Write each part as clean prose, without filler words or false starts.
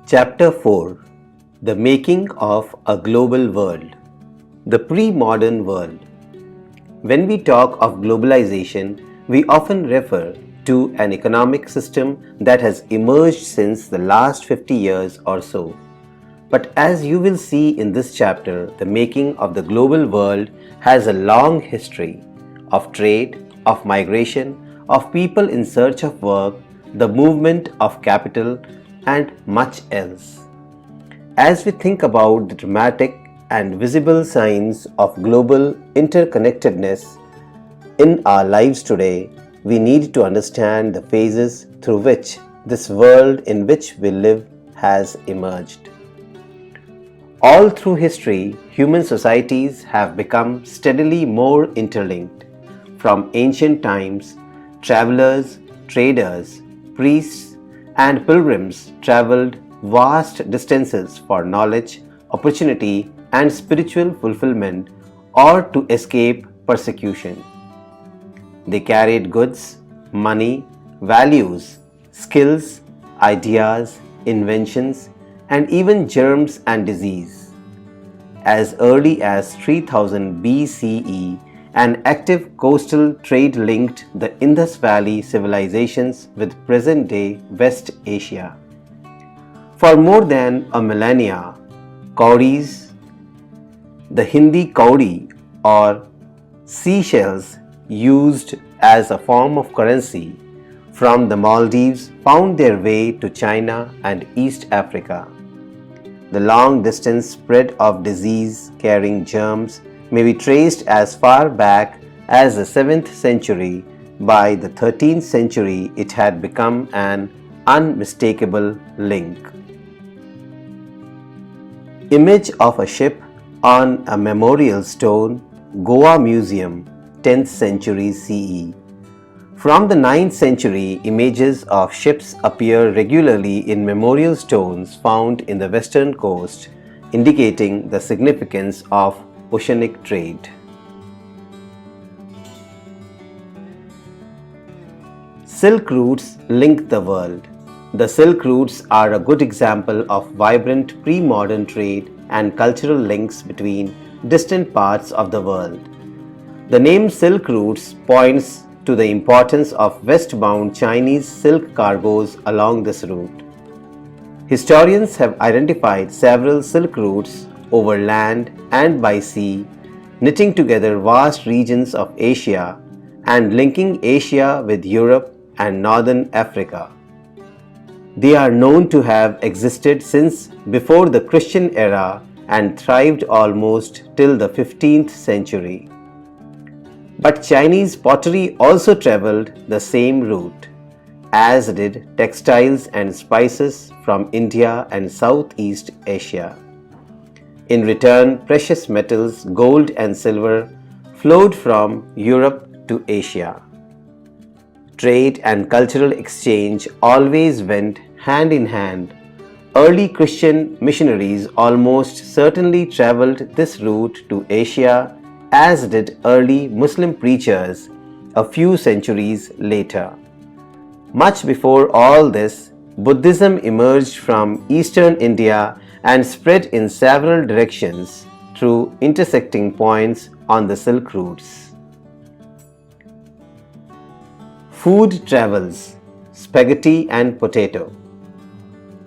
Chapter 4: The Making of a Global World. The Pre-Modern World. When we talk of globalization, we often refer to an economic system that has emerged since the last 50 years or so. But as you will see in this chapter, the making of the global world has a long history of trade, of migration, of people in search of work, the movement of capital, and much else. As we think about the dramatic and visible signs of global interconnectedness in our lives today, we need to understand the phases through which this world in which we live has emerged. All through history, human societies have become steadily more interlinked. From ancient times, travelers, traders, priests, and pilgrims traveled vast distances for knowledge, opportunity, and spiritual fulfillment or to escape persecution. They carried goods, money, values, skills, ideas, inventions, and even germs and disease. As early as 3000 BCE, an active coastal trade linked the Indus Valley civilizations with present-day West Asia. For more than a millennia, cowries, the Hindi kauri or seashells used as a form of currency from the Maldives found their way to China and East Africa. The long-distance spread of disease-carrying germs may be traced as far back as the 7th century. By the 13th century, it had become an unmistakable link. Image of a ship on a memorial stone, Goa Museum, 10th century CE. From the 9th century, images of ships appear regularly in memorial stones found in the western coast, indicating the significance of oceanic trade. Silk routes link the world. The Silk routes are a good example of vibrant pre-modern trade and cultural links between distant parts of the world. The name Silk routes points to the importance of westbound Chinese silk cargoes along this route. Historians have identified several silk routes over land and by sea, knitting together vast regions of Asia and linking Asia with Europe and Northern Africa. They are known to have existed since before the Christian era and thrived almost till the 15th century. But Chinese pottery also traveled the same route, as did textiles and spices from India and Southeast Asia. In return, precious metals, gold and silver, flowed from Europe to Asia. Trade and cultural exchange always went hand in hand. Early Christian missionaries almost certainly traveled this route to Asia, as did early Muslim preachers a few centuries later. Much before all this, Buddhism emerged from eastern India and spread in several directions through intersecting points on the Silk routes. Food travels, spaghetti and potato.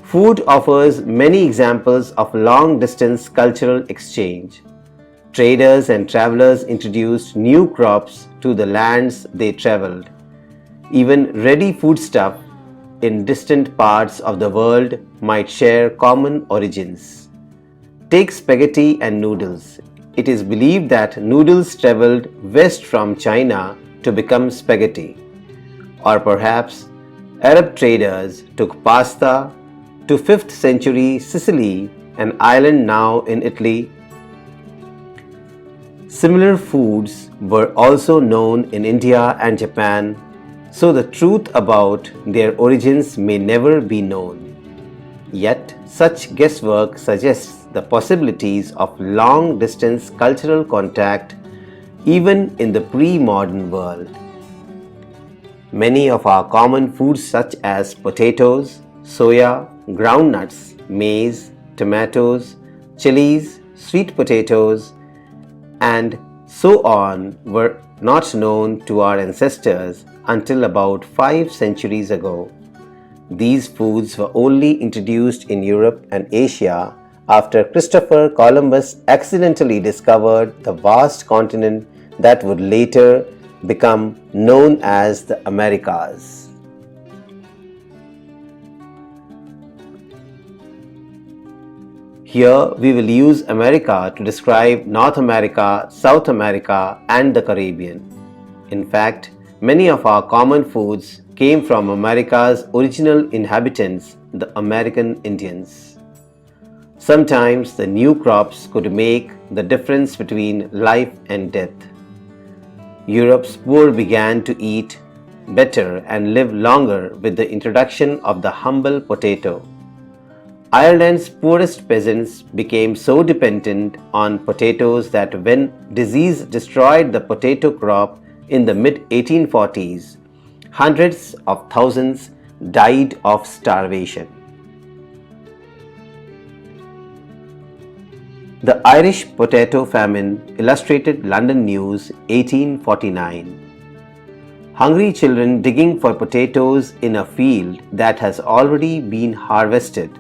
Food offers many examples of long-distance cultural exchange. Traders and travelers introduced new crops to the lands they traveled. Even ready foodstuff in distant parts of the world might share common origins. Take spaghetti and noodles. It is believed that noodles traveled west from China to become spaghetti. Or perhaps Arab traders took pasta to 5th century Sicily, an island now in Italy. Similar foods were also known in India and Japan, so the truth about their origins may never be known. Yet, such guesswork suggests the possibilities of long-distance cultural contact even in the pre-modern world. Many of our common foods such as potatoes, soya, groundnuts, maize, tomatoes, chilies, sweet potatoes, and so on were not known to our ancestors until about 5 centuries ago. These foods were only introduced in Europe and Asia after Christopher Columbus accidentally discovered the vast continent that would later become known as the Americas. Here we will use America to describe North America, South America, and the Caribbean. In fact, many of our common foods came from America's original inhabitants, the American Indians. Sometimes the new crops could make the difference between life and death. Europe's poor began to eat better and live longer with the introduction of the humble potato. Ireland's poorest peasants became so dependent on potatoes that when disease destroyed the potato crop in the mid-1840s, hundreds of thousands died of starvation. The Irish potato famine illustrated London News 1849. Hungry children digging for potatoes in a field that has already been harvested,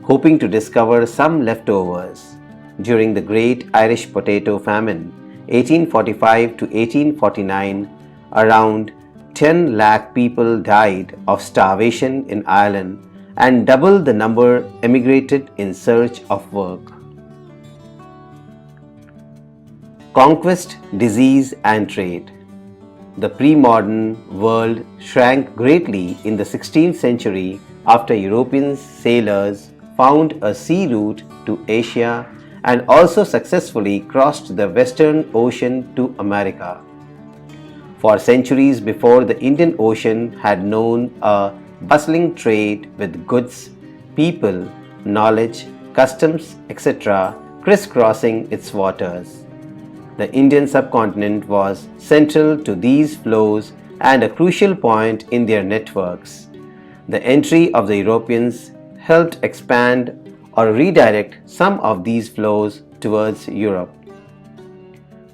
hoping to discover some leftovers. During the Great Irish Potato Famine, 1845 to 1849, around 10 lakh people died of starvation in Ireland and double the number emigrated in search of work. Conquest, disease and trade. The pre-modern world shrank greatly in the 16th century after European sailors found a sea route to Asia and also successfully crossed the Western Ocean to America. For centuries before, the Indian Ocean had known a bustling trade with goods, people, knowledge, customs, etc., crisscrossing its waters. The Indian subcontinent was central to these flows and a crucial point in their networks. The entry of the Europeans helped expand or redirect some of these flows towards Europe.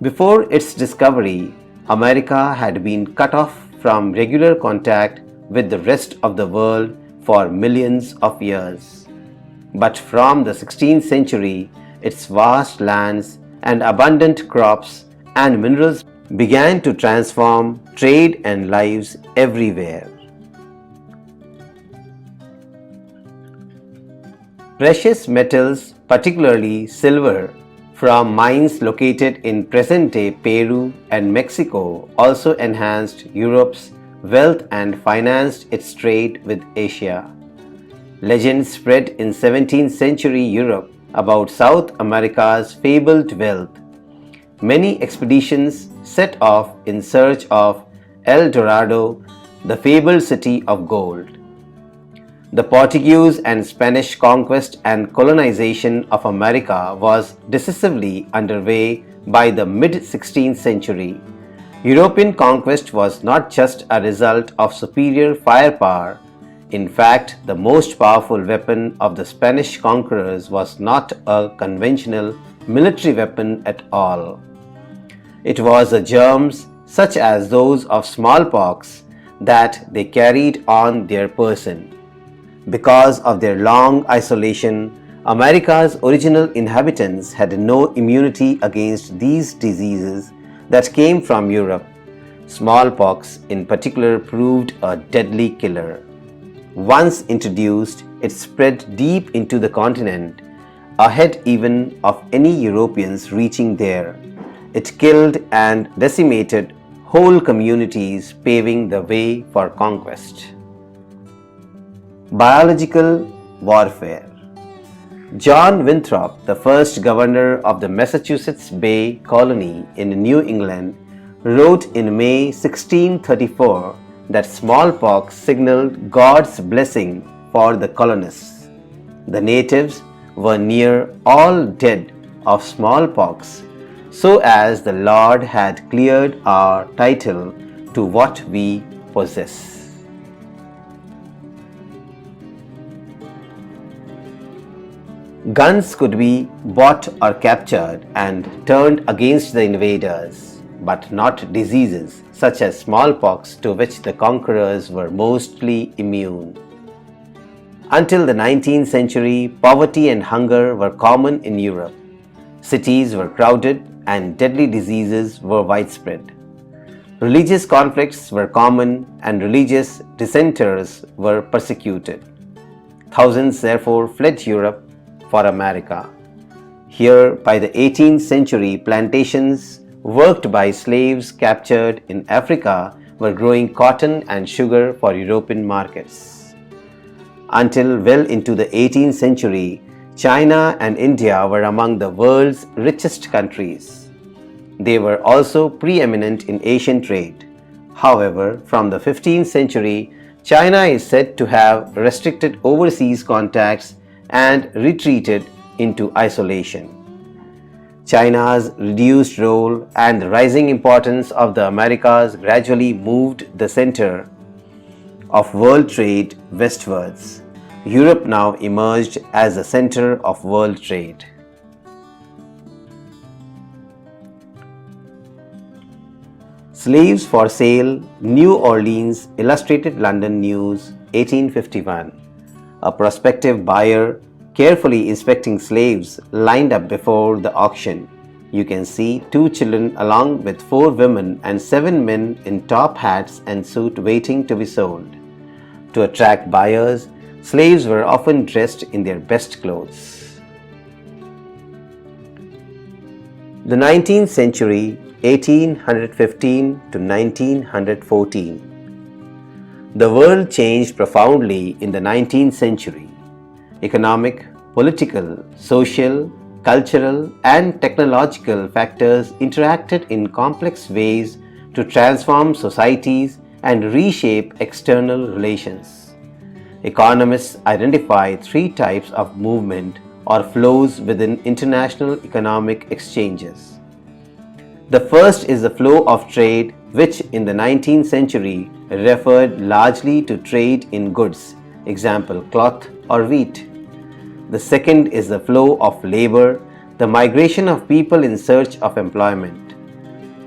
Before its discovery, America had been cut off from regular contact with the rest of the world for millions of years. But from the 16th century, its vast lands and abundant crops and minerals began to transform trade and lives everywhere. Precious metals, particularly silver, from mines located in present-day Peru and Mexico also enhanced Europe's wealth and financed its trade with Asia. Legends spread in 17th century Europe about South America's fabled wealth. Many expeditions set off in search of El Dorado, the fabled city of gold. The Portuguese and Spanish conquest and colonization of America was decisively underway by the mid-16th century. European conquest was not just a result of superior firepower. In fact, the most powerful weapon of the Spanish conquerors was not a conventional military weapon at all. It was the germs, such as those of smallpox, that they carried on their person. Because of their long isolation, America's original inhabitants had no immunity against these diseases that came from Europe. Smallpox, in particular, proved a deadly killer. Once introduced, it spread deep into the continent, ahead even of any Europeans reaching there. It killed and decimated whole communities, paving the way for conquest. Biological warfare. John Winthrop, the first governor of the Massachusetts Bay Colony in New England, wrote in May 1634 that smallpox signaled God's blessing for the colonists. The natives were near all dead of smallpox, so as the Lord had cleared our title to what we possess. Guns could be bought or captured and turned against the invaders, but not diseases such as smallpox, to which the conquerors were mostly immune. Until the 19th century, poverty and hunger were common in Europe. Cities were crowded and deadly diseases were widespread. Religious conflicts were common and religious dissenters were persecuted. Thousands therefore fled Europe for America. Here, by the 18th century, plantations worked by slaves captured in Africa were growing cotton and sugar for European markets. Until well into the 18th century, China and India were among the world's richest countries. They were also preeminent in Asian trade. However, from the 15th century, China is said to have restricted overseas contacts and retreated into isolation. China's reduced role and the rising importance of the Americas gradually moved the center of world trade westwards. Europe now emerged as the center of world trade. Slaves for Sale, New Orleans, Illustrated London News, 1851. A prospective buyer carefully inspecting slaves lined up before the auction. You can see 2 children along with 4 women and 7 men in top hats and suit waiting to be sold. To attract buyers, slaves were often dressed in their best clothes. The 19th century, 1815 to 1914. The world changed profoundly in the 19th century. Economic, political, social, cultural, and technological factors interacted in complex ways to transform societies and reshape external relations. Economists identify 3 types of movement or flows within international economic exchanges. The first is the flow of trade, which in the 19th century referred largely to trade in goods, example cloth or wheat. The second is the flow of labor, the migration of people in search of employment.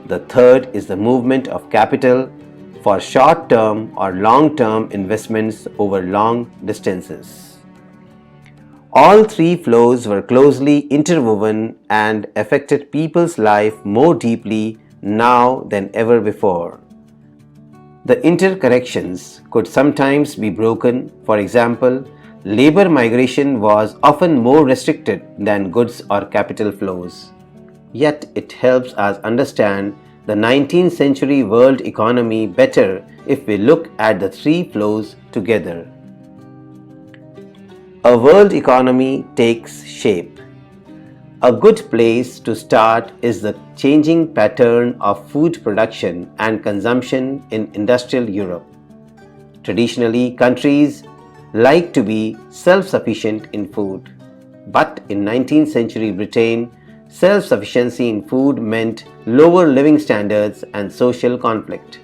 The third is the movement of capital for short-term or long-term investments over long distances. All 3 flows were closely interwoven and affected people's life more deeply now than ever before. The interconnections could sometimes be broken. For example, labor migration was often more restricted than goods or capital flows. Yet it helps us understand the 19th century world economy better if we look at the 3 flows together. A world economy takes shape. A good place to start is the changing pattern of food production and consumption in industrial Europe. Traditionally, countries like to be self-sufficient in food, but in 19th century Britain, self-sufficiency in food meant lower living standards and social conflict.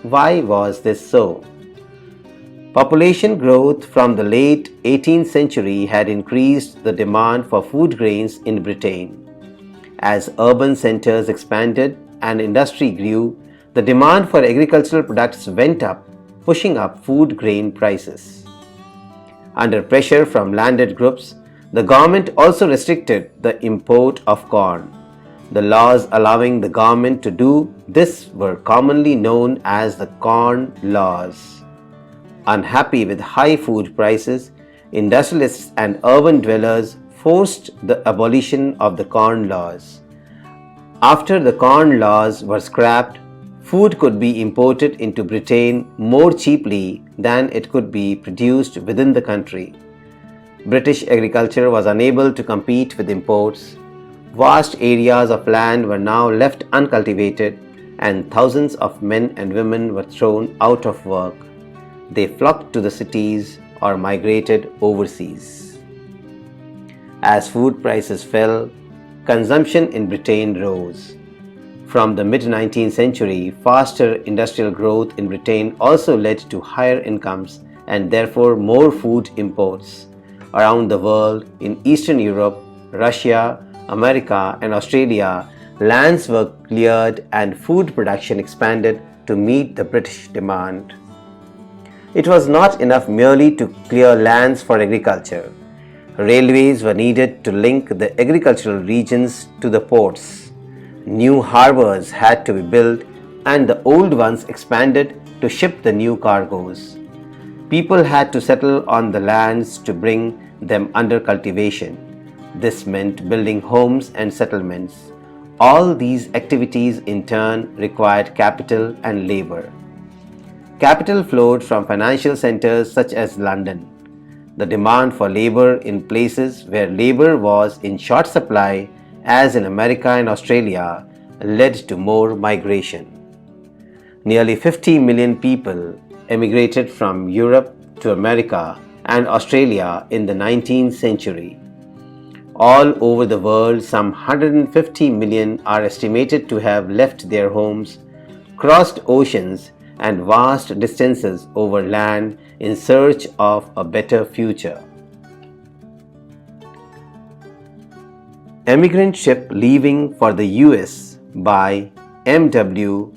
Why was this so? Population growth from the late 18th century had increased the demand for food grains in Britain. As urban centers expanded and industry grew, the demand for agricultural products went up, pushing up food grain prices. Under pressure from landed groups, the government also restricted the import of corn. The laws allowing the government to do this were commonly known as the Corn Laws. Unhappy with high food prices, industrialists and urban dwellers forced the abolition of the Corn Laws. After the Corn Laws were scrapped, food could be imported into Britain more cheaply than it could be produced within the country. British agriculture was unable to compete with imports. Vast areas of land were now left uncultivated, and thousands of men and women were thrown out of work. They flocked to the cities or migrated overseas. As food prices fell, consumption in Britain rose. From the mid-19th century, faster industrial growth in Britain also led to higher incomes and therefore more food imports. around the world in Eastern Europe, Russia, America, and Australia, lands were cleared and food production expanded to meet the British demand. It was not enough merely to clear lands for agriculture. Railways were needed to link the agricultural regions to the ports. New harbors had to be built and the old ones expanded to ship the new cargoes. People had to settle on the lands to bring them under cultivation. This meant building homes and settlements. All these activities in turn required capital and labor. Capital flowed from financial centers such as London. The demand for labor in places where labor was in short supply, as in America and Australia, led to more migration. Nearly 50 million people emigrated from Europe to America and Australia in the 19th century. All over the world, some 150 million are estimated to have left their homes, crossed oceans and vast distances over land in search of a better future. Emigrant ship leaving for the US by M.W.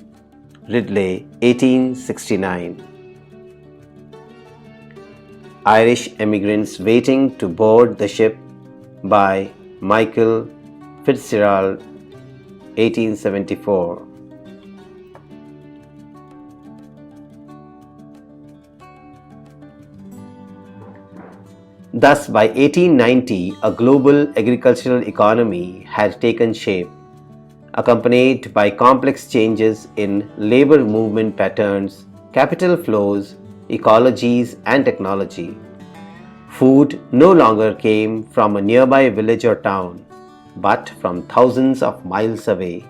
Ridley, 1869. Irish emigrants waiting to board the ship by Michael Fitzgerald, 1874. Thus, by 1890, a global agricultural economy had taken shape, accompanied by complex changes in labor movement patterns, capital flows, ecologies, and technology. Food no longer came from a nearby village or town, but from thousands of miles away.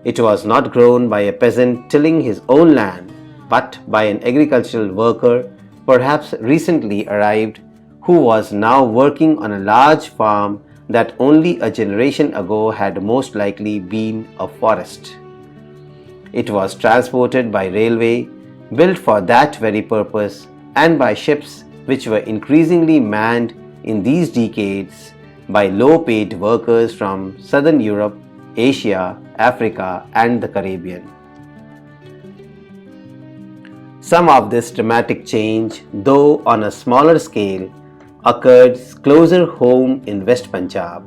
It was not grown by a peasant tilling his own land, but by an agricultural worker, perhaps recently arrived, who was now working on a large farm that only a generation ago had most likely been a forest. It was transported by railway, built for that very purpose, and by ships which were increasingly manned in these decades by low-paid workers from Southern Europe, Asia, Africa, and the Caribbean. Some of this dramatic change, though on a smaller scale, occurred closer home in West Punjab.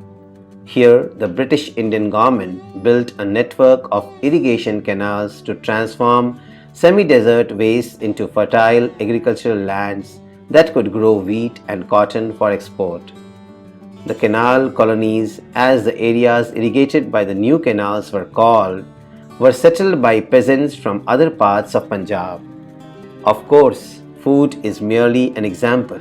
Here, the British Indian government built a network of irrigation canals to transform semi-desert wastes into fertile agricultural lands that could grow wheat and cotton for export. The canal colonies, as the areas irrigated by the new canals were called, were settled by peasants from other parts of Punjab. Of course, food is merely an example.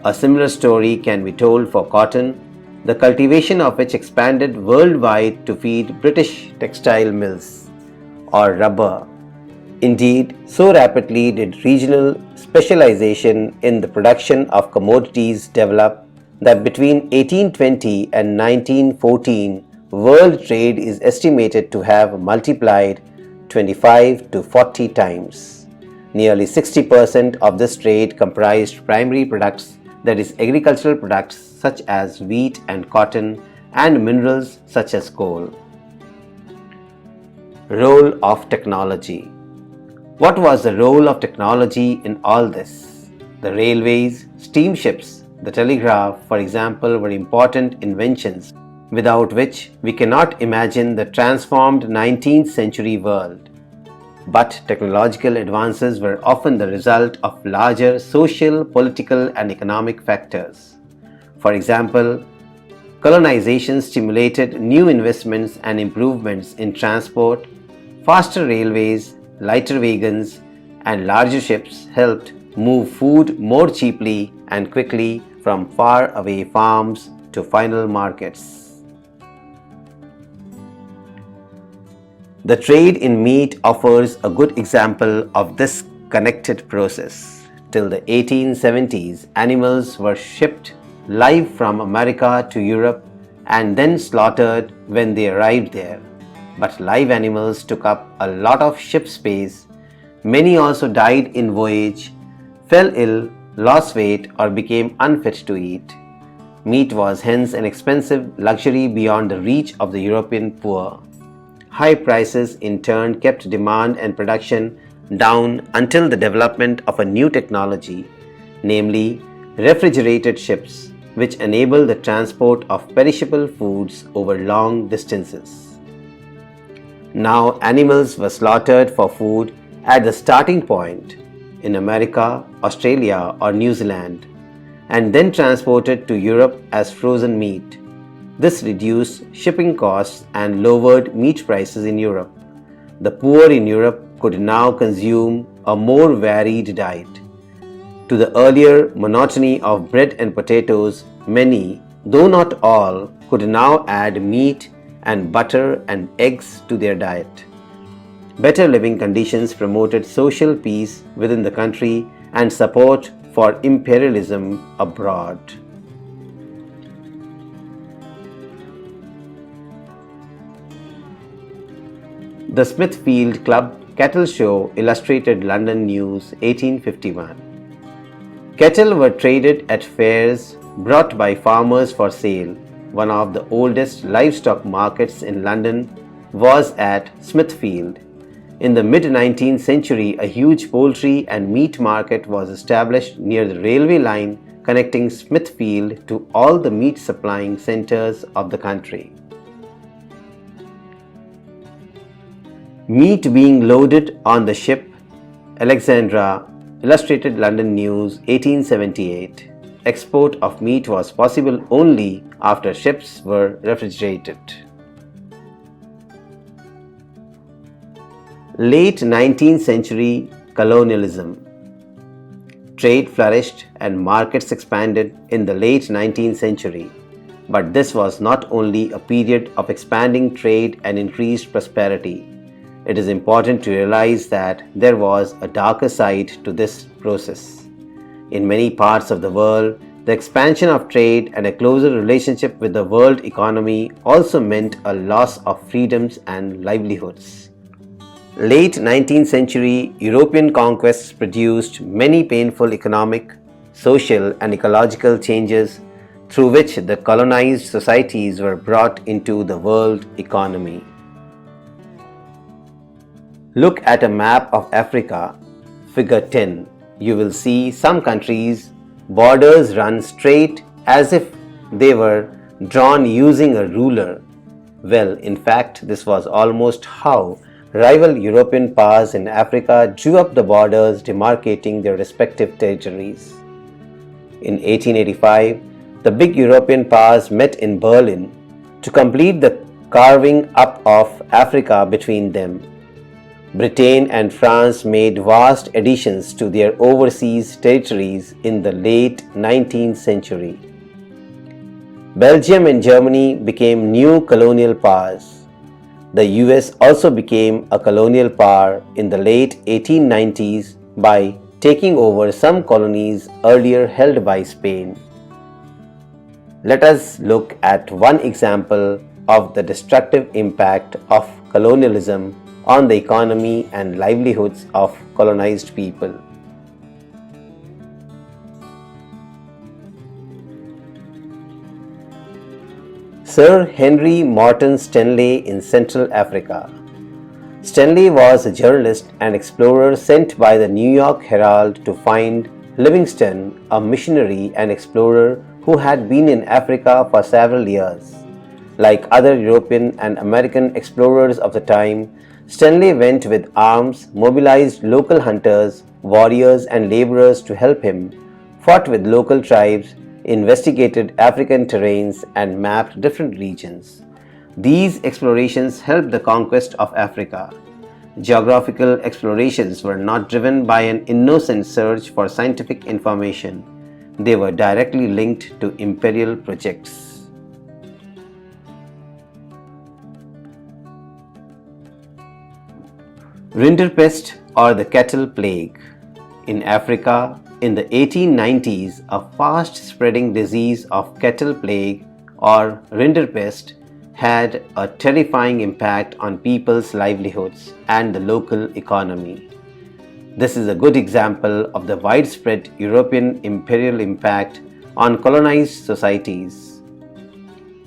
A similar story can be told for cotton, the cultivation of which expanded worldwide to feed British textile mills, or rubber. Indeed, so rapidly did regional specialization in the production of commodities develop that between 1820 and 1914, world trade is estimated to have multiplied 25 to 40 times. Nearly 60% of this trade comprised primary products, that is, agricultural products such as wheat and cotton, and minerals such as coal. Role of technology. What was the role of technology in all this? The railways, steamships, the telegraph, for example, were important inventions without which we cannot imagine the transformed 19th century world. But technological advances were often the result of larger social, political, and economic factors. For example, colonization stimulated new investments and improvements in transport. Faster railways, lighter wagons, and larger ships helped move food more cheaply and quickly from far away farms to final markets. The trade in meat offers a good example of this connected process. Till the 1870s, animals were shipped live from America to Europe and then slaughtered when they arrived there. But live animals took up a lot of ship space. Many also died in voyage, fell ill, lost weight, or became unfit to eat. Meat was hence an expensive luxury beyond the reach of the European poor. High prices in turn kept demand and production down until the development of a new technology, namely refrigerated ships, which enabled the transport of perishable foods over long distances. Now animals were slaughtered for food at the starting point in America, Australia, or New Zealand, and then transported to Europe as frozen meat. This reduced shipping costs and lowered meat prices in Europe. The poor in Europe could now consume a more varied diet. To the earlier monotony of bread and potatoes, many, though not all, could now add meat and butter and eggs to their diet. Better living conditions promoted social peace within the country and support for imperialism abroad. The Smithfield Club Cattle Show illustrated London News, 1851. Cattle were traded at fairs brought by farmers for sale. One of the oldest livestock markets in London was at Smithfield. In the mid-19th century, a huge poultry and meat market was established near the railway line connecting Smithfield to all the meat supplying centres of the country. Meat being loaded on the ship Alexandra illustrated London News, 1878. Export of meat was possible only after ships were refrigerated. Late 19th century colonialism. Trade flourished and markets expanded in the late 19th century. But this was not only a period of expanding trade and increased prosperity. It is important to realize that there was a darker side to this process. In many parts of the world, the expansion of trade and a closer relationship with the world economy also meant a loss of freedoms and livelihoods. Late 19th century European conquests produced many painful economic, social, and ecological changes through which the colonized societies were brought into the world economy. Look at a map of Africa, figure 10. You will see some countries' borders run straight as if they were drawn using a ruler. Well, in fact, this was almost how rival European powers in Africa drew up the borders demarcating their respective territories. In 1885, the big European powers met in Berlin to complete the carving up of Africa between them. Britain and France made vast additions to their overseas territories in the late 19th century. Belgium and Germany became new colonial powers. The US also became a colonial power in the late 1890s by taking over some colonies earlier held by Spain. Let us look at one example of the destructive impact of colonialism on the economy and livelihoods of colonized people. Sir Henry Morton Stanley in Central Africa. Stanley was a journalist and explorer sent by the New York Herald to find Livingstone, a missionary and explorer who had been in Africa for several years. Like other European and American explorers of the time, Stanley went with arms, mobilized local hunters, warriors, and laborers to help him, fought with local tribes, investigated African terrains, and mapped different regions. These explorations helped the conquest of Africa. Geographical explorations were not driven by an innocent search for scientific information. They were directly linked to imperial projects. Rinderpest or the cattle plague. In Africa, in the 1890s, a fast-spreading disease of cattle plague or Rinderpest had a terrifying impact on people's livelihoods and the local economy. This is a good example of the widespread European imperial impact on colonized societies.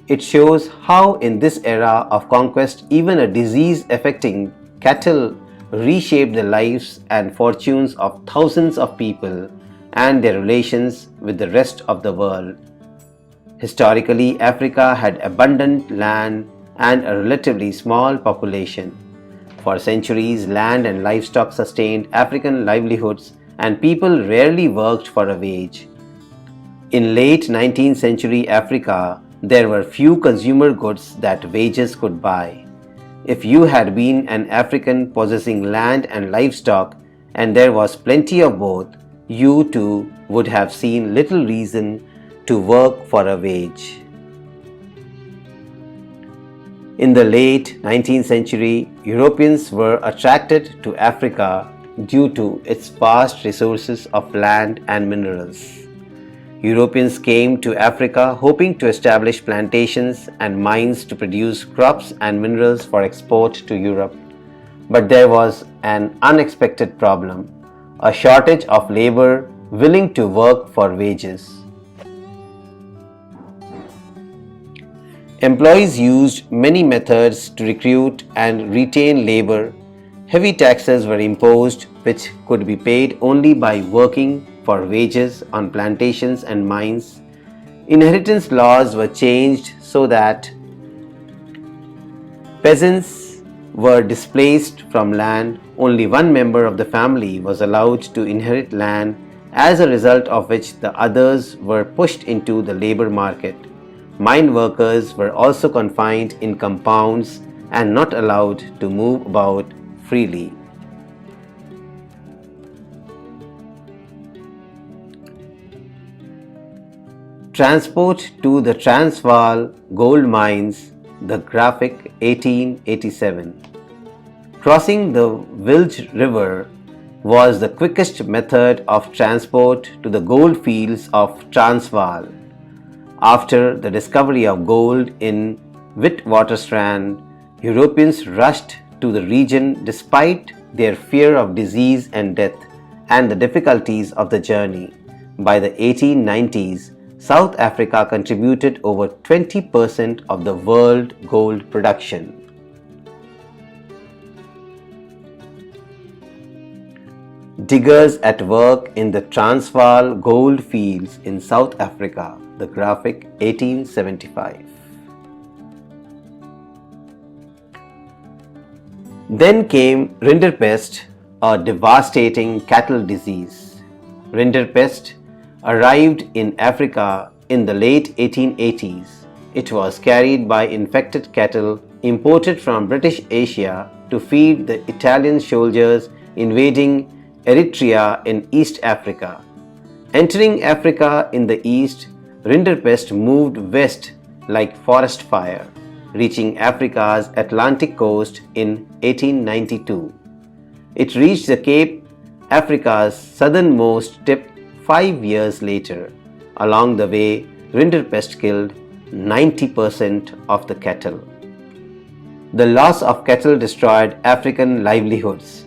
It shows how in this era of conquest even a disease affecting cattle reshaped the lives and fortunes of thousands of people and their relations with the rest of the world. Historically, Africa had abundant land and a relatively small population. For centuries, land and livestock sustained African livelihoods and people rarely worked for a wage. In late 19th century Africa, there were few consumer goods that wages could buy. If you had been an African possessing land and livestock, and there was plenty of both, you too would have seen little reason to work for a wage. In the late 19th century, Europeans were attracted to Africa due to its vast resources of land and minerals. Europeans came to Africa hoping to establish plantations and mines to produce crops and minerals for export to Europe. But there was an unexpected problem: a shortage of labor willing to work for wages. Employees used many methods to recruit and retain labor. Heavy taxes were imposed, which could be paid only by working for wages on plantations and mines. Inheritance laws were changed so that peasants were displaced from land. Only one member of the family was allowed to inherit land, as a result of which the others were pushed into the labor market. Mine workers were also confined in compounds and not allowed to move about freely. Transport to the Transvaal gold mines, the graphic 1887. Crossing the Wilge River was the quickest method of transport to the gold fields of Transvaal. After the discovery of gold in Witwatersrand, Europeans rushed to the region despite their fear of disease and death and the difficulties of the journey. By the 1890s, South Africa contributed over 20% of the world gold production. Diggers at work in the Transvaal gold fields in South Africa, the graphic 1875. Then came Rinderpest, a devastating cattle disease. Rinderpest arrived in Africa in the late 1880s. It was carried by infected cattle imported from British Asia to feed the Italian soldiers invading Eritrea in East Africa. Entering Africa in the east, Rinderpest moved west like forest fire, reaching Africa's Atlantic coast in 1892. It reached the Cape, Africa's southernmost tip, 5 years later. Along the way, Rinderpest killed 90% of the cattle. The loss of cattle destroyed African livelihoods.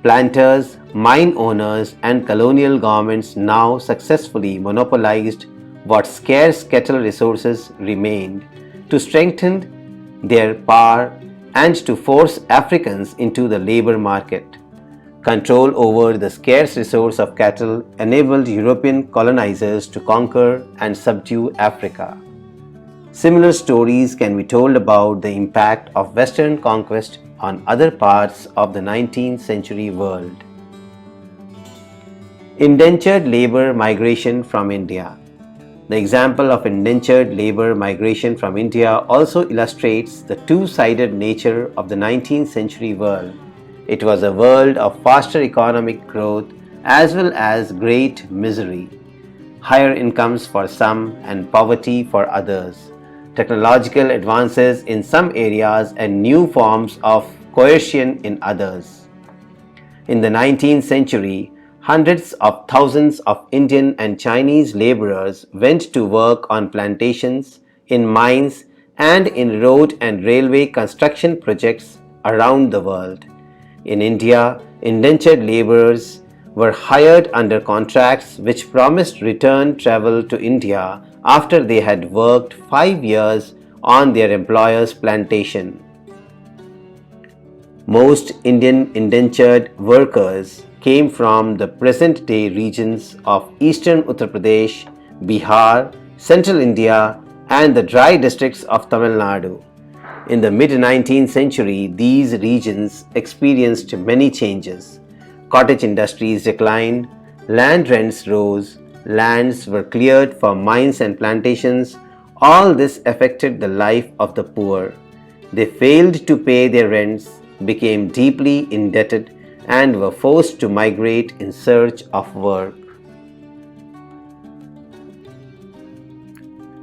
Planters, mine owners, and colonial governments now successfully monopolized what scarce cattle resources remained to strengthen their power and to force Africans into the labor market. Control over the scarce resource of cattle enabled European colonizers to conquer and subdue Africa. Similar stories can be told about the impact of Western conquest on other parts of the 19th century world. Indentured labor migration from India. The example of indentured labor migration from India also illustrates the two-sided nature of the 19th century world. It was a world of faster economic growth as well as great misery, higher incomes for some and poverty for others, technological advances in some areas and new forms of coercion in others. In the 19th century, hundreds of thousands of Indian and Chinese laborers went to work on plantations, in mines, and in road and railway construction projects around the world. In India, indentured laborers were hired under contracts which promised return travel to India after they had worked 5 years on their employer's plantation. Most Indian indentured workers came from the present-day regions of eastern Uttar Pradesh, Bihar, central India, and the dry districts of Tamil Nadu. In the mid-19th century, these regions experienced many changes. Cottage industries declined, land rents rose, lands were cleared for mines and plantations. All this affected the life of the poor. They failed to pay their rents, became deeply indebted, and were forced to migrate in search of work.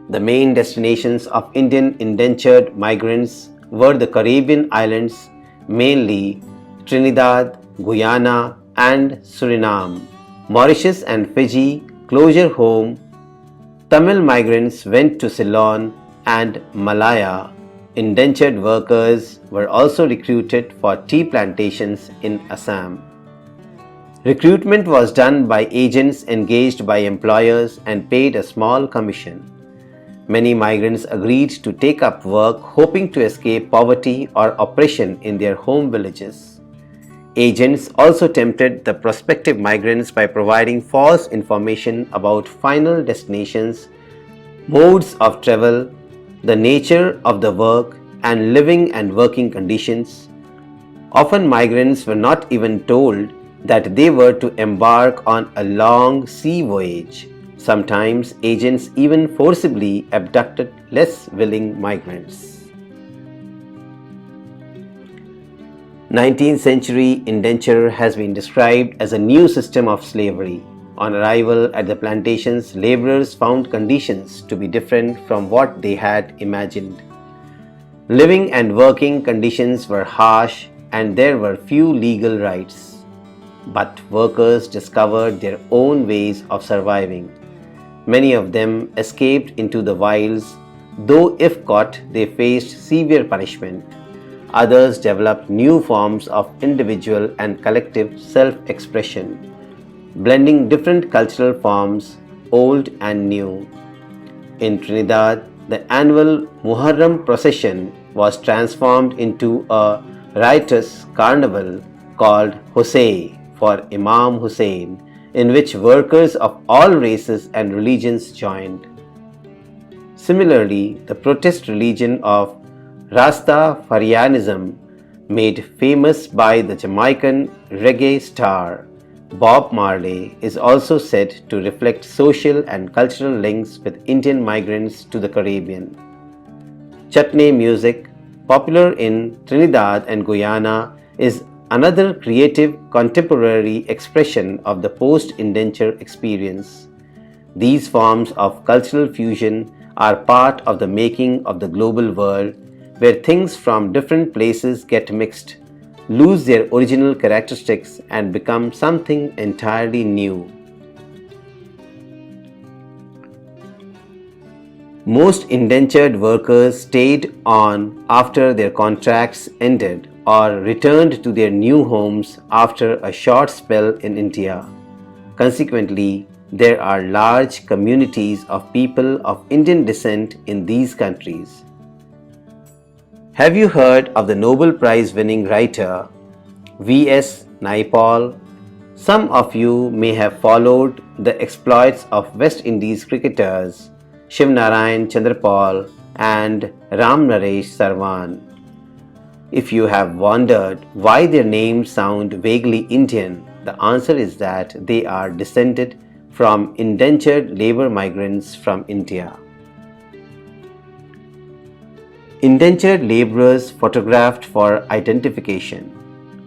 The main destinations of Indian indentured migrants were the Caribbean islands, mainly Trinidad, Guyana, and Suriname. Mauritius and Fiji closure home. Tamil migrants went to Ceylon and Malaya. Indentured workers were also recruited for tea plantations in Assam. Recruitment was done by agents engaged by employers and paid a small commission. Many migrants agreed to take up work hoping to escape poverty or oppression in their home villages. Agents also tempted the prospective migrants by providing false information about final destinations, modes of travel, the nature of the work, and living and working conditions. Often migrants were not even told that they were to embark on a long sea voyage. Sometimes agents even forcibly abducted less willing migrants. 19th century indenture has been described as a new system of slavery. On arrival at the plantations, laborers found conditions to be different from what they had imagined. Living and working conditions were harsh and there were few legal rights. But workers discovered their own ways of surviving. Many of them escaped into the wilds, though if caught, they faced severe punishment. Others developed new forms of individual and collective self-expression, blending different cultural forms, old and new. In Trinidad, the annual Muharram procession was transformed into a riotous carnival called Hosei for Imam Hussein, in which workers of all races and religions joined. Similarly, the protest religion of Rastafarianism, made famous by the Jamaican reggae star Bob Marley, is also said to reflect social and cultural links with Indian migrants to the Caribbean. Chutney music, popular in Trinidad and Guyana, is another creative contemporary expression of the post-indenture experience. These forms of cultural fusion are part of the making of the global world, where things from different places get mixed, lose their original characteristics, and become something entirely new. Most indentured workers stayed on after their contracts ended or returned to their new homes after a short spell in India. Consequently, there are large communities of people of Indian descent in these countries. Have you heard of the Nobel Prize winning writer V.S. Naipaul? Some of you may have followed the exploits of West Indies cricketers Shivnarayan Chandrapal and Ramnaresh Sarwan. If you have wondered why their names sound vaguely Indian, the answer is that they are descended from indentured labor migrants from India. Indentured laborers photographed for identification.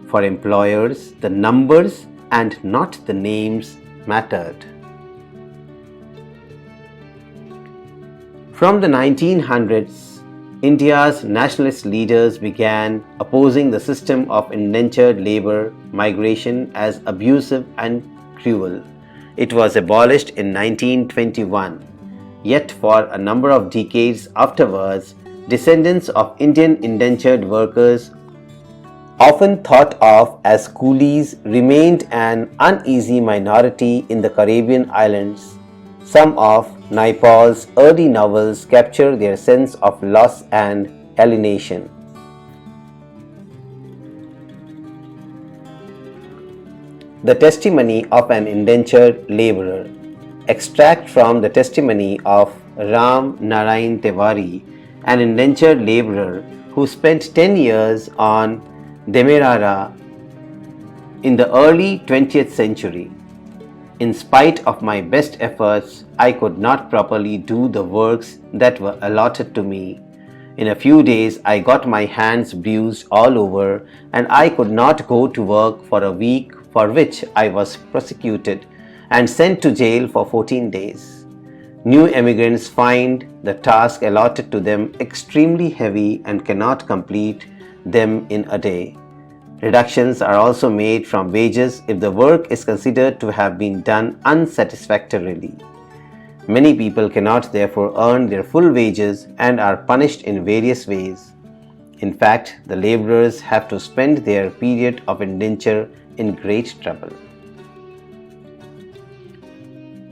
For employers, the numbers and not the names mattered. From the 1900s, India's nationalist leaders began opposing the system of indentured labor migration as abusive and cruel. It was abolished in 1921. Yet for a number of decades afterwards, descendants of Indian indentured workers often thought of as coolies, remained an uneasy minority in the Caribbean islands. Some of Naipaul's early novels capture their sense of loss and alienation. The testimony of an indentured laborer. Extract from the testimony of Ram Narayan Tiwari, an indentured laborer who spent 10 years on Demerara in the early 20th century. In spite of my best efforts, I could not properly do the works that were allotted to me. In a few days, I got my hands bruised all over, and I could not go to work for a week, for which I was prosecuted and sent to jail for 14 days. New emigrants find the task allotted to them extremely heavy and cannot complete them in a day. Reductions are also made from wages if the work is considered to have been done unsatisfactorily. Many people cannot therefore earn their full wages and are punished in various ways. In fact, the laborers have to spend their period of indenture in great trouble.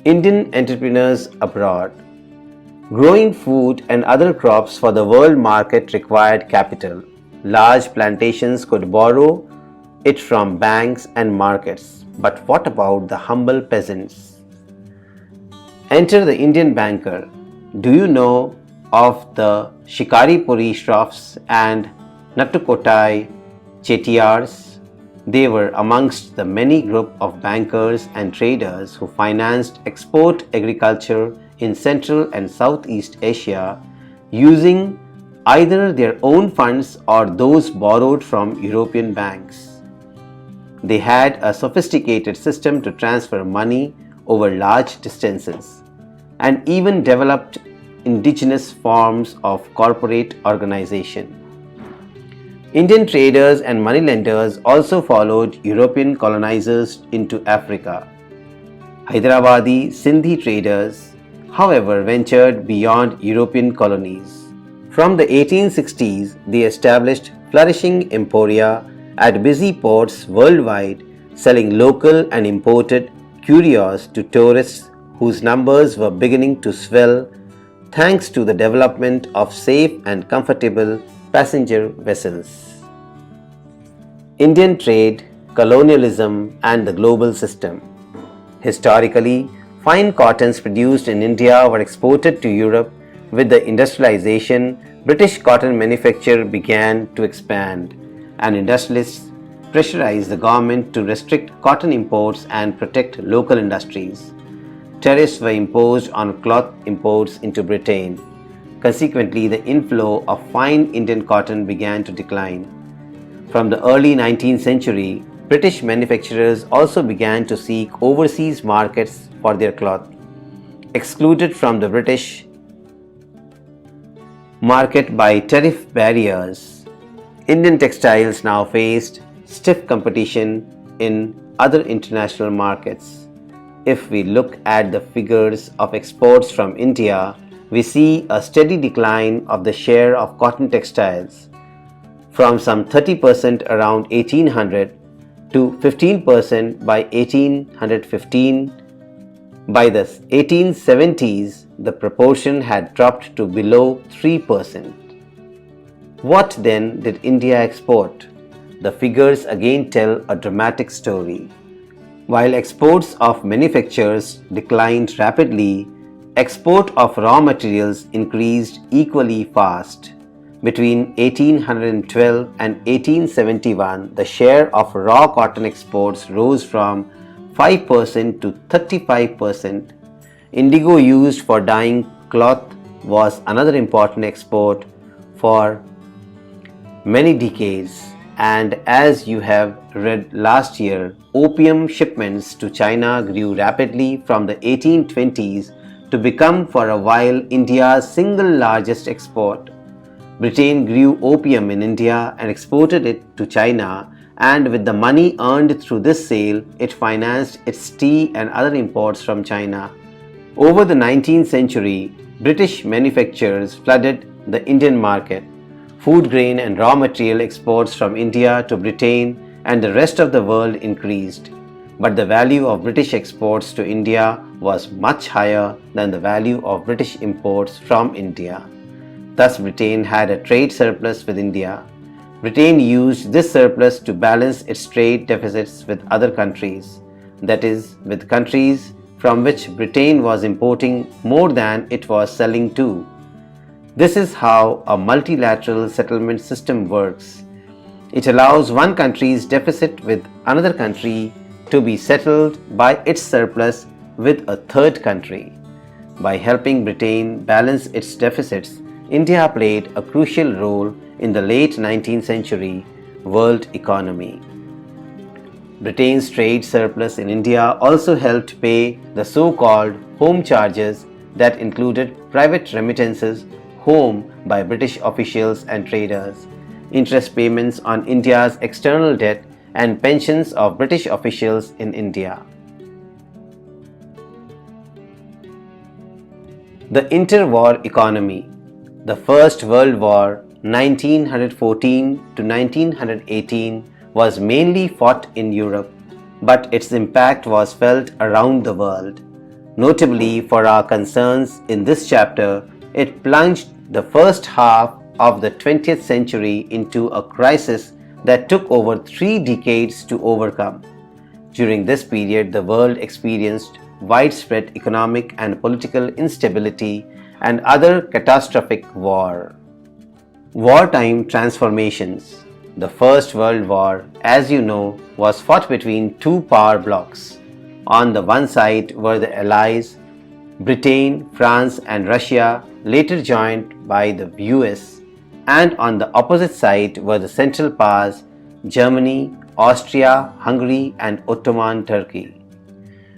Indian entrepreneurs abroad. Growing food and other crops for the world market required capital. Large plantations could borrow it from banks and markets. But what about the humble peasants? Enter the Indian banker. Do you know of the Shikaripuri Shroffs and Nattukotai Chettiars? They were amongst the many group of bankers and traders who financed export agriculture in Central and Southeast Asia using either their own funds or those borrowed from European banks. They had a sophisticated system to transfer money over large distances and even developed indigenous forms of corporate organization. Indian traders and moneylenders also followed European colonizers into Africa. Hyderabadi Sindhi traders, however, ventured beyond European colonies. From the 1860s, they established flourishing emporia at busy ports worldwide, selling local and imported curios to tourists whose numbers were beginning to swell thanks to the development of safe and comfortable passenger vessels. Indian trade, colonialism, and the global system. Historically, fine cottons produced in India were exported to Europe. With the industrialization, British cotton manufacture began to expand, and industrialists pressurized the government to restrict cotton imports and protect local industries. Tariffs were imposed on cloth imports into Britain. Consequently, the inflow of fine Indian cotton began to decline. From the early 19th century, British manufacturers also began to seek overseas markets for their cloth. Excluded from the British market by tariff barriers, Indian textiles now faced stiff competition in other international markets. If we look at the figures of exports from India, we see a steady decline of the share of cotton textiles from some 30% around 1800 to 15% by 1815. By the 1870s, the proportion had dropped to below 3%. What then did India export? The figures again tell a dramatic story. While exports of manufactures declined rapidly, export of raw materials increased equally fast. Between 1812 and 1871, the share of raw cotton exports rose from 5% to 35%. Indigo used for dyeing cloth was another important export for many decades. And as you have read last year, opium shipments to China grew rapidly from the 1820s to become for a while India's single largest export. Britain grew opium in India and exported it to China, and with the money earned through this sale, it financed its tea and other imports from China. Over the 19th century, British manufacturers flooded the Indian market. Food grain and raw material exports from India to Britain and the rest of the world increased, but the value of British exports to India was much higher than the value of British imports from India. Thus, Britain had a trade surplus with India. Britain used this surplus to balance its trade deficits with other countries, that is, with countries from which Britain was importing more than it was selling to. This is how a multilateral settlement system works. It allows one country's deficit with another country to be settled by its surplus with a third country. By helping Britain balance its deficits, India played a crucial role in the late 19th century world economy. Britain's trade surplus in India also helped pay the so-called home charges that included private remittances home by British officials and traders, interest payments on India's external debt, and pensions of British officials in India. The Interwar Economy. The First World War 1914 to 1918 was mainly fought in Europe, but its impact was felt around the world. Notably for our concerns in this chapter, it plunged the first half of the 20th century into a crisis that took over 3 decades to overcome. During this period, the world experienced widespread economic and political instability and other catastrophic war. Wartime transformations. The First World War, as you know, was fought between 2 power blocs. On the one side were the Allies, Britain, France and Russia, later joined by the US, and on the opposite side were the Central Powers, Germany, Austria, Hungary and Ottoman Turkey.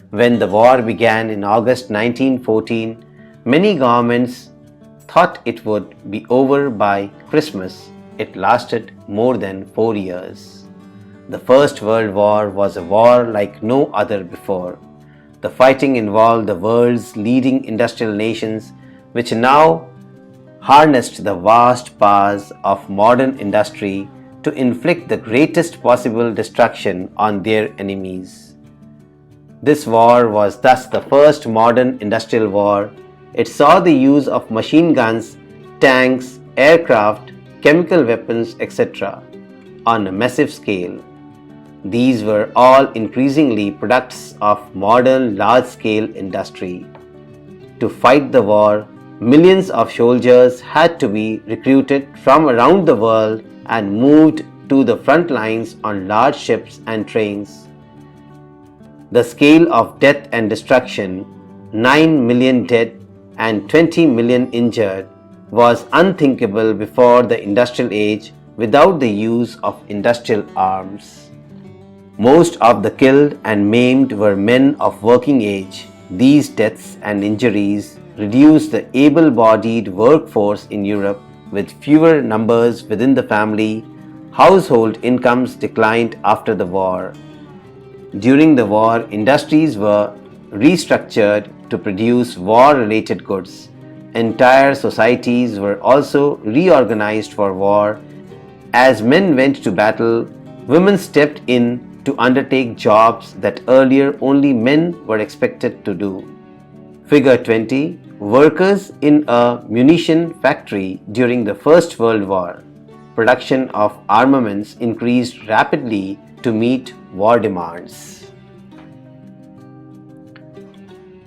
When the war began in August 1914, many governments thought it would be over by Christmas. It lasted more than 4 years. The First World War was a war like no other before. The fighting involved the world's leading industrial nations, which now harnessed the vast powers of modern industry to inflict the greatest possible destruction on their enemies. This war was thus the first modern industrial war. It saw the use of machine guns, tanks, aircraft, chemical weapons, etc. on a massive scale. These were all increasingly products of modern large-scale industry. To fight the war, millions of soldiers had to be recruited from around the world and moved to the front lines on large ships and trains. The scale of death and destruction, 9 million dead and 20 million injured, was unthinkable before the industrial age without the use of industrial arms. Most of the killed and maimed were men of working age. These deaths and injuries reduced the able-bodied workforce in Europe. With fewer numbers within the family, household incomes declined after the war. During the war, industries were restructured to produce war-related goods. Entire societies were also reorganized for war. As men went to battle, women stepped in to undertake jobs that earlier only men were expected to do. Figure 20. Workers in a munition factory during the First World War. Production of armaments increased rapidly to meet war demands.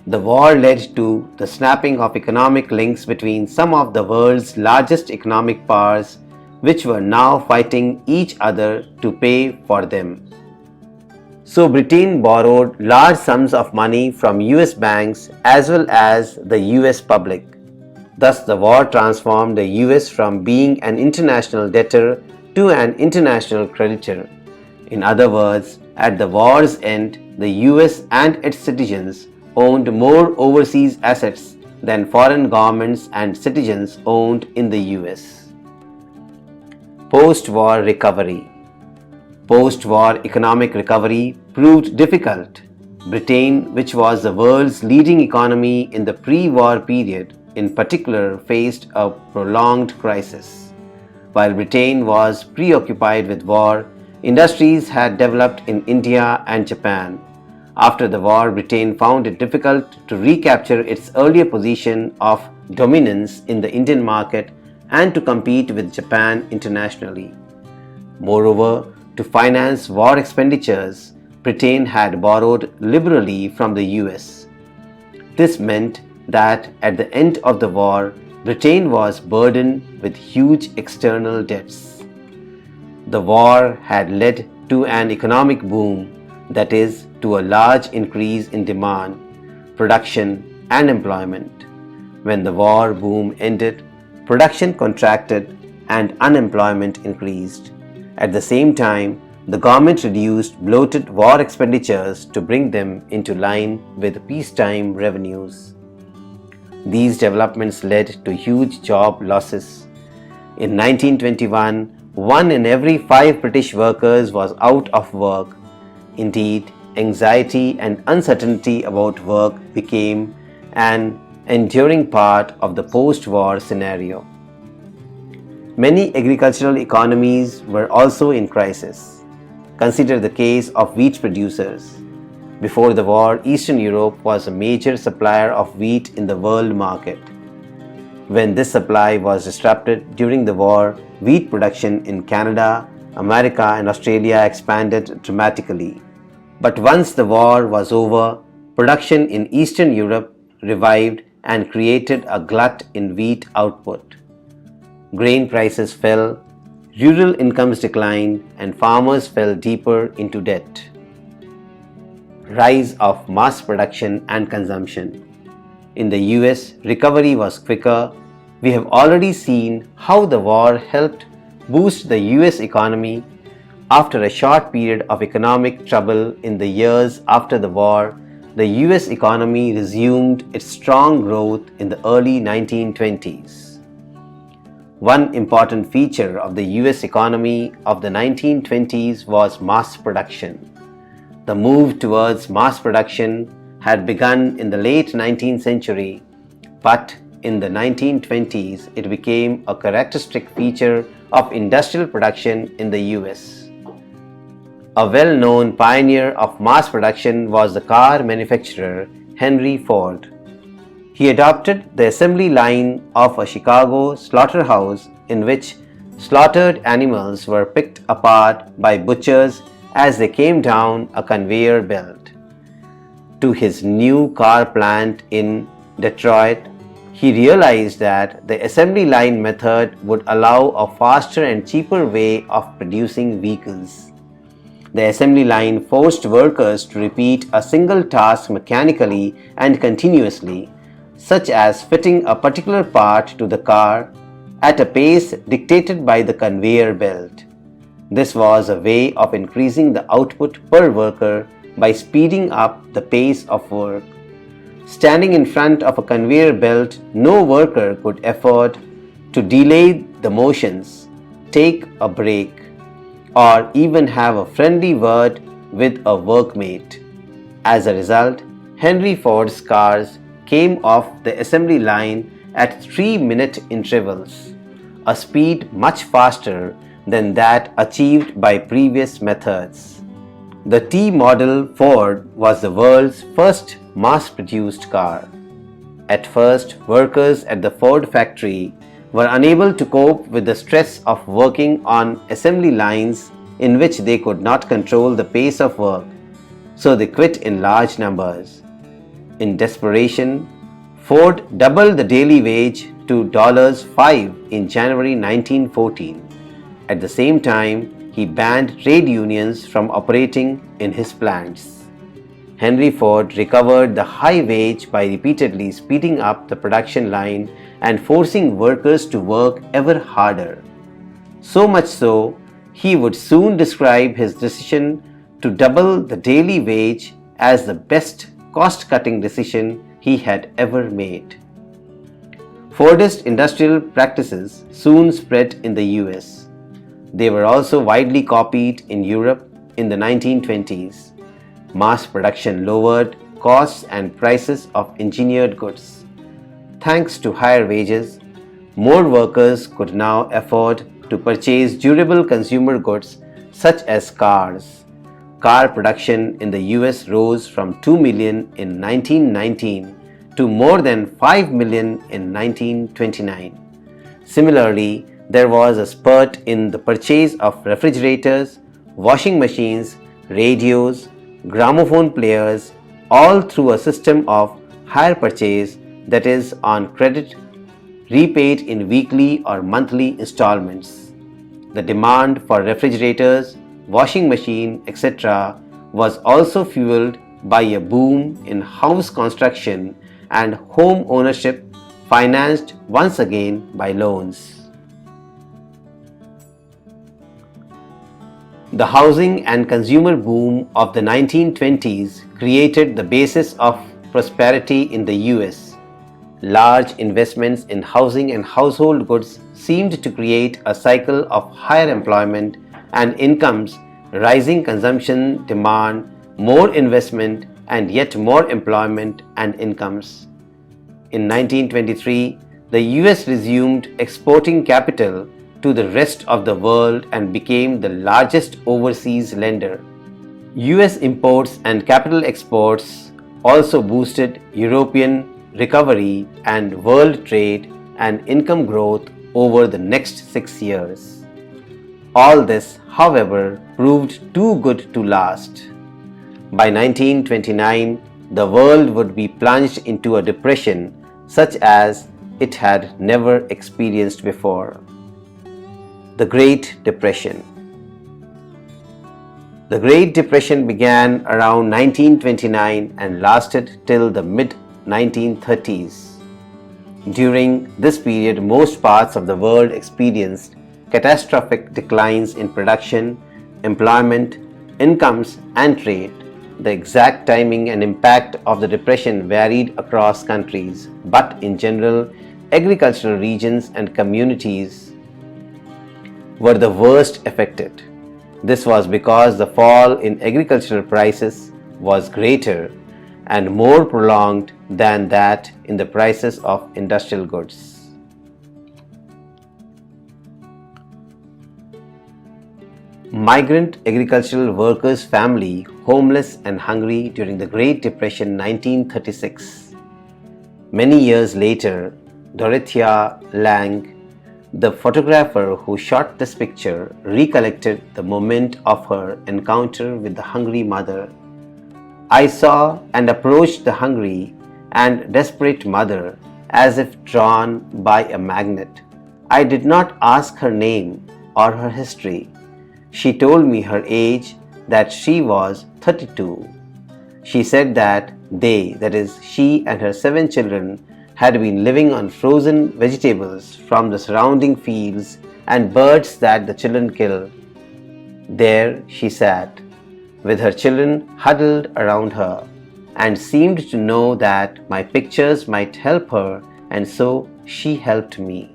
The war led to the snapping of economic links between some of the world's largest economic powers, which were now fighting each other to pay for them. So Britain borrowed large sums of money from US banks as well as the US public. Thus the war transformed the US from being an international debtor to an international creditor. In other words, at the war's end, the US and its citizens owned more overseas assets than foreign governments and citizens owned in the US. Post-war recovery. Post-war economic recovery proved difficult. Britain, which was the world's leading economy in the pre-war period, in particular faced a prolonged crisis. While Britain was preoccupied with war, industries had developed in India and Japan. After the war, Britain found it difficult to recapture its earlier position of dominance in the Indian market and to compete with Japan internationally. Moreover, to finance war expenditures, Britain had borrowed liberally from the US. This meant that at the end of the war, Britain was burdened with huge external debts. The war had led to an economic boom, that is, to a large increase in demand, production, and employment. When the war boom ended, production contracted and unemployment increased. At the same time, the government reduced bloated war expenditures to bring them into line with peacetime revenues. These developments led to huge job losses. In 1921, 1 in every 5 British workers was out of work. Indeed, anxiety and uncertainty about work became an enduring part of the post-war scenario. Many agricultural economies were also in crisis. Consider the case of wheat producers. Before the war, Eastern Europe was a major supplier of wheat in the world market. When this supply was disrupted during the war, wheat production in Canada, America, and Australia expanded dramatically. But once the war was over, production in Eastern Europe revived and created a glut in wheat output. Grain prices fell, rural incomes declined, and farmers fell deeper into debt. Rise of mass production and consumption. In the US, recovery was quicker. We have already seen how the war helped boost the US economy. After a short period of economic trouble in the years after the war, the US economy resumed its strong growth in the early 1920s. One important feature of the US economy of the 1920s was mass production. The move towards mass production had begun in the late 19th century, but in the 1920s it became a characteristic feature of industrial production in the US. A well-known pioneer of mass production was the car manufacturer Henry Ford. He adopted the assembly line of a Chicago slaughterhouse in which slaughtered animals were picked apart by butchers as they came down a conveyor belt. To his new car plant in Detroit, he realized that the assembly line method would allow a faster and cheaper way of producing vehicles. The assembly line forced workers to repeat a single task mechanically and continuously, such as fitting a particular part to the car at a pace dictated by the conveyor belt. This was a way of increasing the output per worker by speeding up the pace of work. Standing in front of a conveyor belt, no worker could afford to delay the motions, take a break, or even have a friendly word with a workmate. As a result, Henry Ford's cars came off the assembly line at 3-minute intervals, a speed much faster than that achieved by previous methods. The T-model Ford was the world's first mass-produced car. At first, workers at the Ford factory were unable to cope with the stress of working on assembly lines in which they could not control the pace of work, so they quit in large numbers. In desperation, Ford doubled the daily wage to $5 in January 1914. At the same time, he banned trade unions from operating in his plants. Henry Ford recovered the high wage by repeatedly speeding up the production line and forcing workers to work ever harder. So much so, he would soon describe his decision to double the daily wage as the best cost-cutting decision he had ever made. Fordist industrial practices soon spread in the US. They were also widely copied in Europe in the 1920s. Mass production lowered costs and prices of engineered goods. Thanks to higher wages, more workers could now afford to purchase durable consumer goods such as cars. Car production in the US rose from 2 million in 1919 to more than 5 million in 1929. Similarly, there was a spurt in the purchase of refrigerators, washing machines, radios, gramophone players, all through a system of hire purchase, that is, on credit, repaid in weekly or monthly installments. The demand for refrigerators, washing machine, etc. was also fueled by a boom in house construction and home ownership, financed once again by loans. The housing and consumer boom of the 1920s created the basis of prosperity in the US. Large investments in housing and household goods seemed to create a cycle of higher employment and incomes, rising consumption demand, more investment, and yet more employment and incomes. In 1923, the US resumed exporting capital to the rest of the world and became the largest overseas lender. US imports and capital exports also boosted European recovery and world trade and income growth over the next 6 years. All this, however, proved too good to last. By 1929, the world would be plunged into a depression such as it had never experienced before. The Great Depression. The Great Depression began around 1929 and lasted till the mid-1930s. During this period, most parts of the world experienced catastrophic declines in production, employment, incomes, and trade. The exact timing and impact of the depression varied across countries, but in general, agricultural regions and communities were the worst affected. This was because the fall in agricultural prices was greater and more prolonged than that in the prices of industrial goods. Migrant agricultural workers' family homeless and hungry during the Great Depression 1936. Many years later, Dorothea Lange, the photographer who shot this picture, recollected the moment of her encounter with the hungry mother. I saw and approached the hungry and desperate mother as if drawn by a magnet. I did not ask her name or her history. She told me her age, that she was 32. She said that they, that is, she and her 7 children, had been living on frozen vegetables from the surrounding fields and birds that the children killed. There she sat, with her children huddled around her, and seemed to know that my pictures might help her, and so she helped me.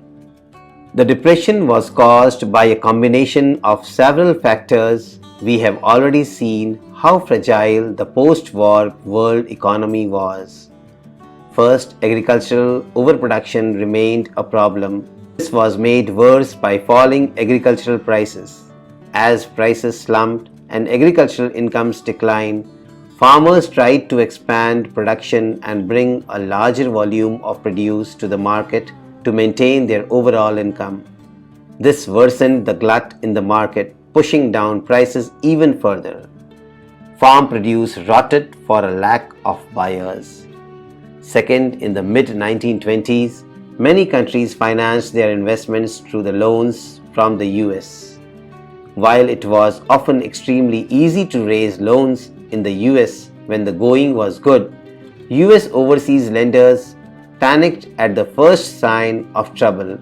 The depression was caused by a combination of several factors. We have already seen how fragile the post-war world economy was. First, agricultural overproduction remained a problem. This was made worse by falling agricultural prices. As prices slumped and agricultural incomes declined, farmers tried to expand production and bring a larger volume of produce to the market to maintain their overall income. This worsened the glut in the market, pushing down prices even further. Farm produce rotted for a lack of buyers. Second, in the mid-1920s, many countries financed their investments through the loans from the US. While it was often extremely easy to raise loans in the US when the going was good, US overseas lenders panicked at the first sign of trouble.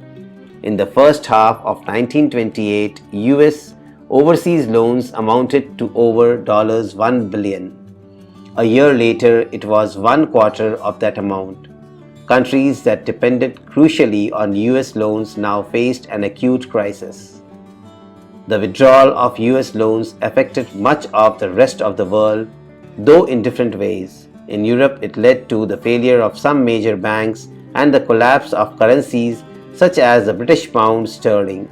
In the first half of 1928, US overseas loans amounted to over $1 billion. A year later, it was 1/4 of that amount. Countries that depended crucially on US loans now faced an acute crisis. The withdrawal of US loans affected much of the rest of the world, though in different ways. In Europe, it led to the failure of some major banks and the collapse of currencies such as the British pound sterling.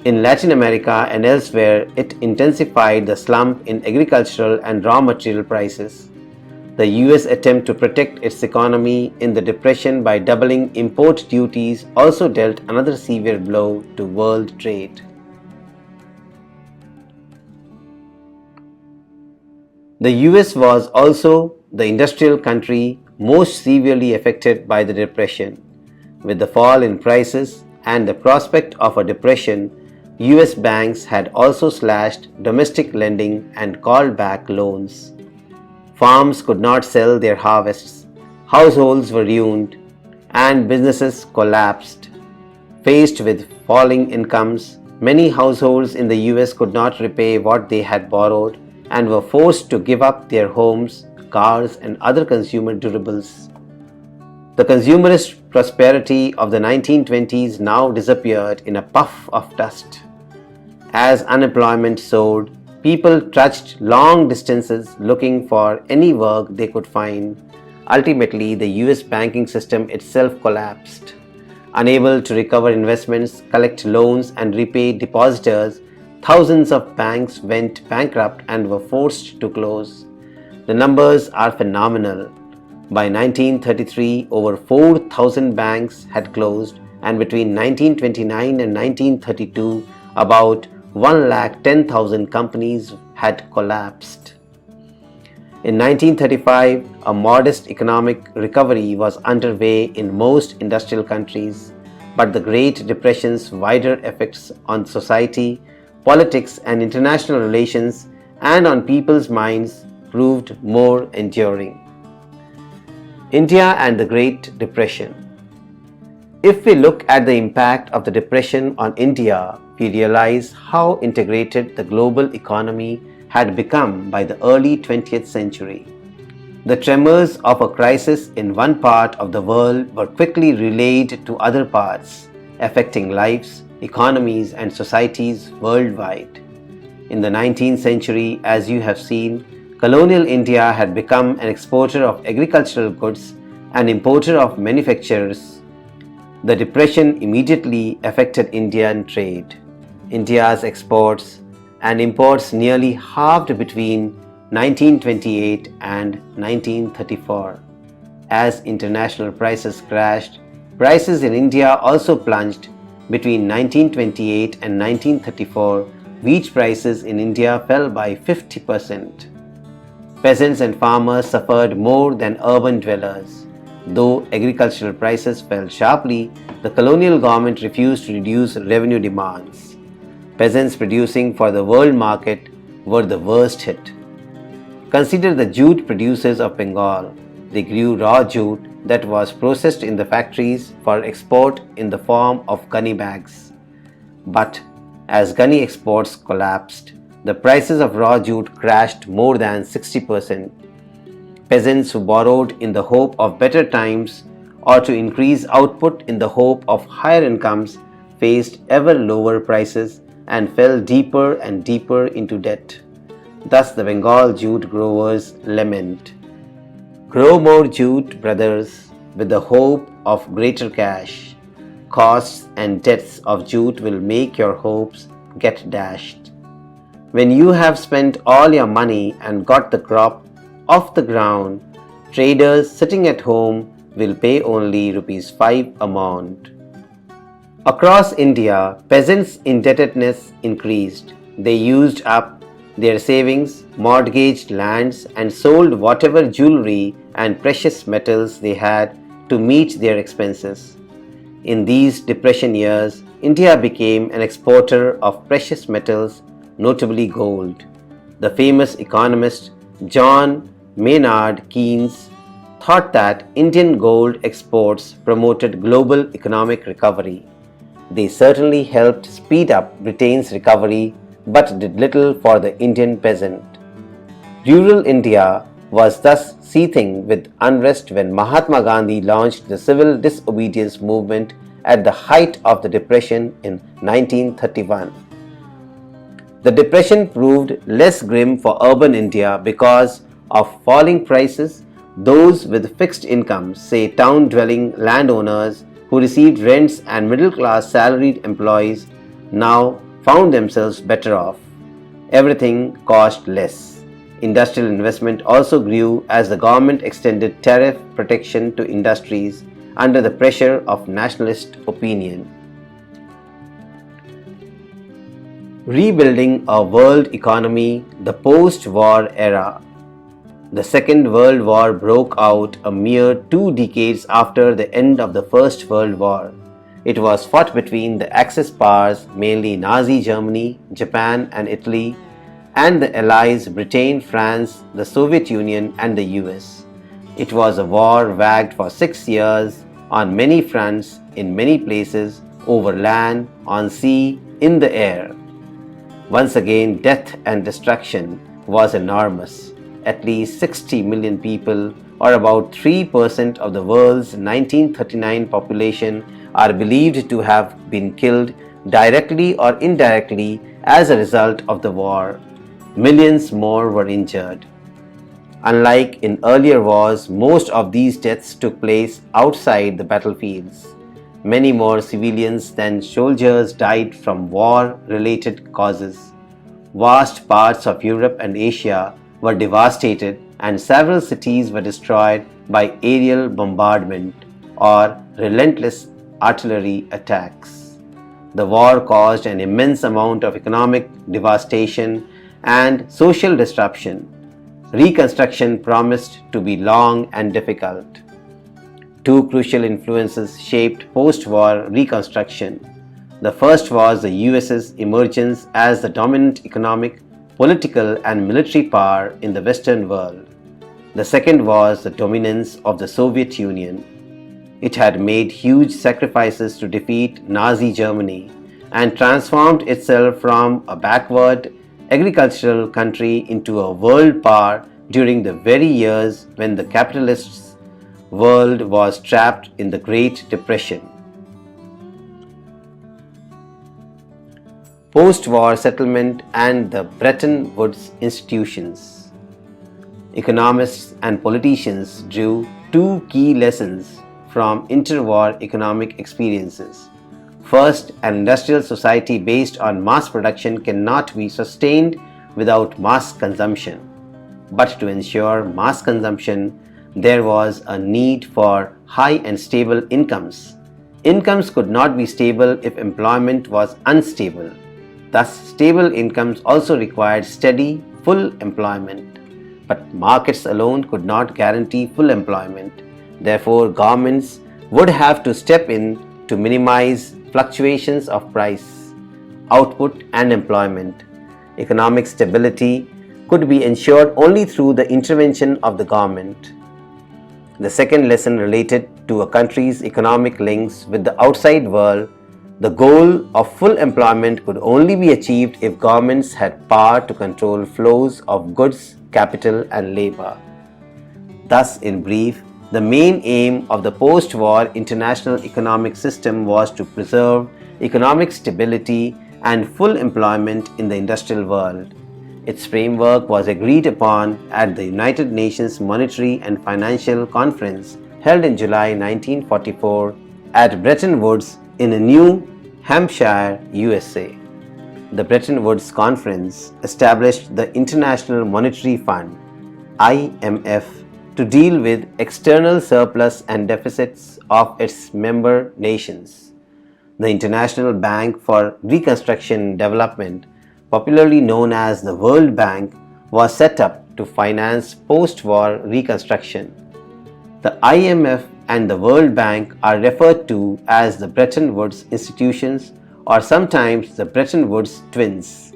In Latin America and elsewhere, it intensified the slump in agricultural and raw material prices. The US attempt to protect its economy in the Depression by doubling import duties also dealt another severe blow to world trade. The US was also the industrial country most severely affected by the Depression. With the fall in prices and the prospect of a depression, US banks had also slashed domestic lending and called back loans. Farms could not sell their harvests, households were ruined, and businesses collapsed. Faced with falling incomes, many households in the US could not repay what they had borrowed and were forced to give up their homes, cars, and other consumer durables. The consumerist prosperity of the 1920s now disappeared in a puff of dust. As unemployment soared, people trudged long distances looking for any work they could find. Ultimately, the US banking system itself collapsed. Unable to recover investments, collect loans, and repay depositors, thousands of banks went bankrupt and were forced to close. The numbers are phenomenal. By 1933, over 4,000 banks had closed, and between 1929 and 1932, about 110,000 companies had collapsed. In 1935, a modest economic recovery was underway in most industrial countries, but the Great Depression's wider effects on society, politics, and international relations, and on people's minds proved more enduring. India and the Great Depression. If we look at the impact of the Depression on India, we realize how integrated the global economy had become by the early 20th century. The tremors of a crisis in one part of the world were quickly relayed to other parts, affecting lives, economies, and societies worldwide. In the 19th century, as you have seen, colonial India had become an exporter of agricultural goods and importer of manufactures. The Depression immediately affected Indian trade. India's exports and imports nearly halved between 1928 and 1934. As international prices crashed, prices in India also plunged. Between 1928 and 1934, wheat prices in India fell by 50%. Peasants and farmers suffered more than urban dwellers. Though agricultural prices fell sharply, the colonial government refused to reduce revenue demands. Peasants producing for the world market were the worst hit. Consider the jute producers of Bengal. They grew raw jute that was processed in the factories for export in the form of gunny bags. But as gunny exports collapsed, the prices of raw jute crashed more than 60%. Peasants who borrowed in the hope of better times or to increase output in the hope of higher incomes faced ever lower prices and fell deeper and deeper into debt. Thus the Bengal jute growers lament, "Grow more jute, brothers, with the hope of greater cash. Costs and debts of jute will make your hopes get dashed. When you have spent all your money and got the crop off the ground, traders sitting at home will pay only ₹5 a mount." Across India, peasants' indebtedness increased. They used up their savings, mortgaged lands, and sold whatever jewelry and precious metals they had to meet their expenses. In these Depression years, India became an exporter of precious metals, notably gold. The famous economist John Maynard Keynes thought that Indian gold exports promoted global economic recovery. They certainly helped speed up Britain's recovery, but did little for the Indian peasant. Rural India was thus seething with unrest when Mahatma Gandhi launched the civil disobedience movement at the height of the Depression in 1931. The Depression proved less grim for urban India because of falling prices. Those with fixed incomes, say town-dwelling landowners who received rents and middle-class salaried employees, now found themselves better off. Everything cost less. Industrial investment also grew as the government extended tariff protection to industries under the pressure of nationalist opinion. Rebuilding a world economy, the post-war era. The Second World War broke out a mere 2 decades after the end of the First World War. It was fought between the Axis powers, mainly Nazi Germany, Japan and Italy, and the allies Britain, France, the Soviet Union and the US. It was a war waged for 6 years on many fronts, in many places, over land, on sea, in the air. Once again, death and destruction was enormous. At least 60 million people, or about 3% of the world's 1939 population, are believed to have been killed directly or indirectly as a result of the war. Millions more were injured. Unlike in earlier wars, most of these deaths took place outside the battlefields. Many more civilians than soldiers died from war-related causes. Vast parts of Europe and Asia were devastated and several cities were destroyed by aerial bombardment or relentless artillery attacks. The war caused an immense amount of economic devastation and social disruption. Reconstruction promised to be long and difficult. Two crucial influences shaped post-war reconstruction. The first was the US's emergence as the dominant economic, political and military power in the Western world. The second was the dominance of the Soviet Union. It had made huge sacrifices to defeat Nazi Germany and transformed itself from a backward agricultural country into a world power during the very years when the capitalists' world was trapped in the Great Depression. Post-war settlement and the Bretton Woods institutions. Economists and politicians drew two key lessons from interwar economic experiences. First, an industrial society based on mass production cannot be sustained without mass consumption. But to ensure mass consumption, there was a need for high and stable incomes. Incomes could not be stable if employment was unstable. Thus, stable incomes also required steady, full employment. But markets alone could not guarantee full employment. Therefore, governments would have to step in to minimize fluctuations of price, output and employment. Economic stability could be ensured only through the intervention of the government. The second lesson related to a country's economic links with the outside world. The goal of full employment could only be achieved if governments had power to control flows of goods, capital and labor. Thus, in brief, the main aim of the post-war international economic system was to preserve economic stability and full employment in the industrial world. Its framework was agreed upon at the United Nations Monetary and Financial Conference held in July 1944 at Bretton Woods in New Hampshire, USA. The Bretton Woods Conference established the International Monetary Fund (IMF) to deal with external surplus and deficits of its member nations. The International Bank for Reconstruction and Development, popularly known as the World Bank, was set up to finance post-war reconstruction. The IMF and the World Bank are referred to as the Bretton Woods institutions or sometimes the Bretton Woods twins.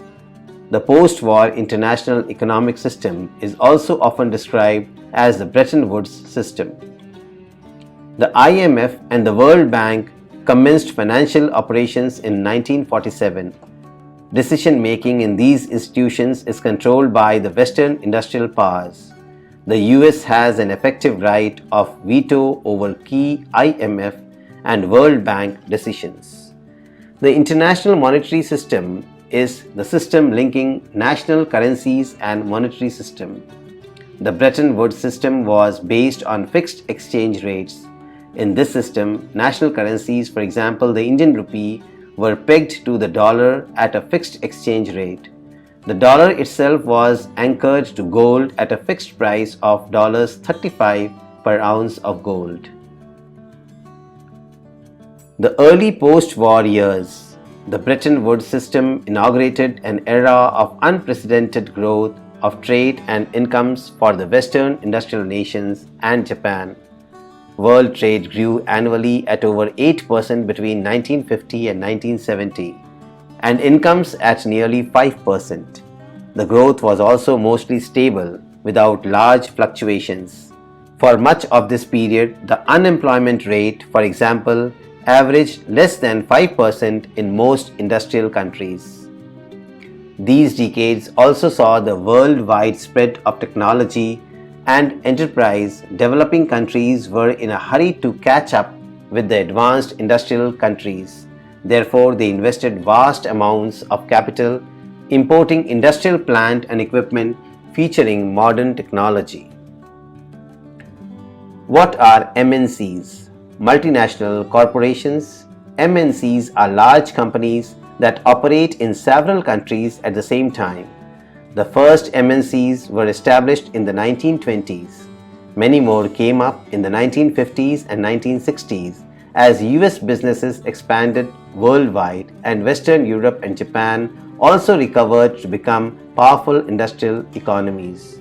The post-war international economic system is also often described as the Bretton Woods system. The IMF and the World Bank commenced financial operations in 1947. Decision-making in these institutions is controlled by the Western industrial powers. The US has an effective right of veto over key IMF and World Bank decisions. The international monetary system is the system linking national currencies and monetary system. The Bretton Woods system was based on fixed exchange rates. In this system, national currencies, for example the Indian rupee, were pegged to the dollar at a fixed exchange rate. The dollar itself was anchored to gold at a fixed price of $35 per ounce of gold. The early post-war years, the Bretton Woods system inaugurated an era of unprecedented growth of trade and incomes for the Western industrial nations and Japan. World trade grew annually at over 8% between 1950 and 1970, and incomes at nearly 5%. The growth was also mostly stable, without large fluctuations. For much of this period, the unemployment rate, for example, averaged less than 5% in most industrial countries. These decades also saw the worldwide spread of technology and enterprise. Developing countries were in a hurry to catch up with the advanced industrial countries. Therefore, they invested vast amounts of capital importing industrial plant and equipment featuring modern technology. What are MNCs? Multinational corporations. MNCs are large companies that operate in several countries at the same time. The first MNCs were established in the 1920s. Many more came up in the 1950s and 1960s as US businesses expanded worldwide and Western Europe and Japan also recovered to become powerful industrial economies.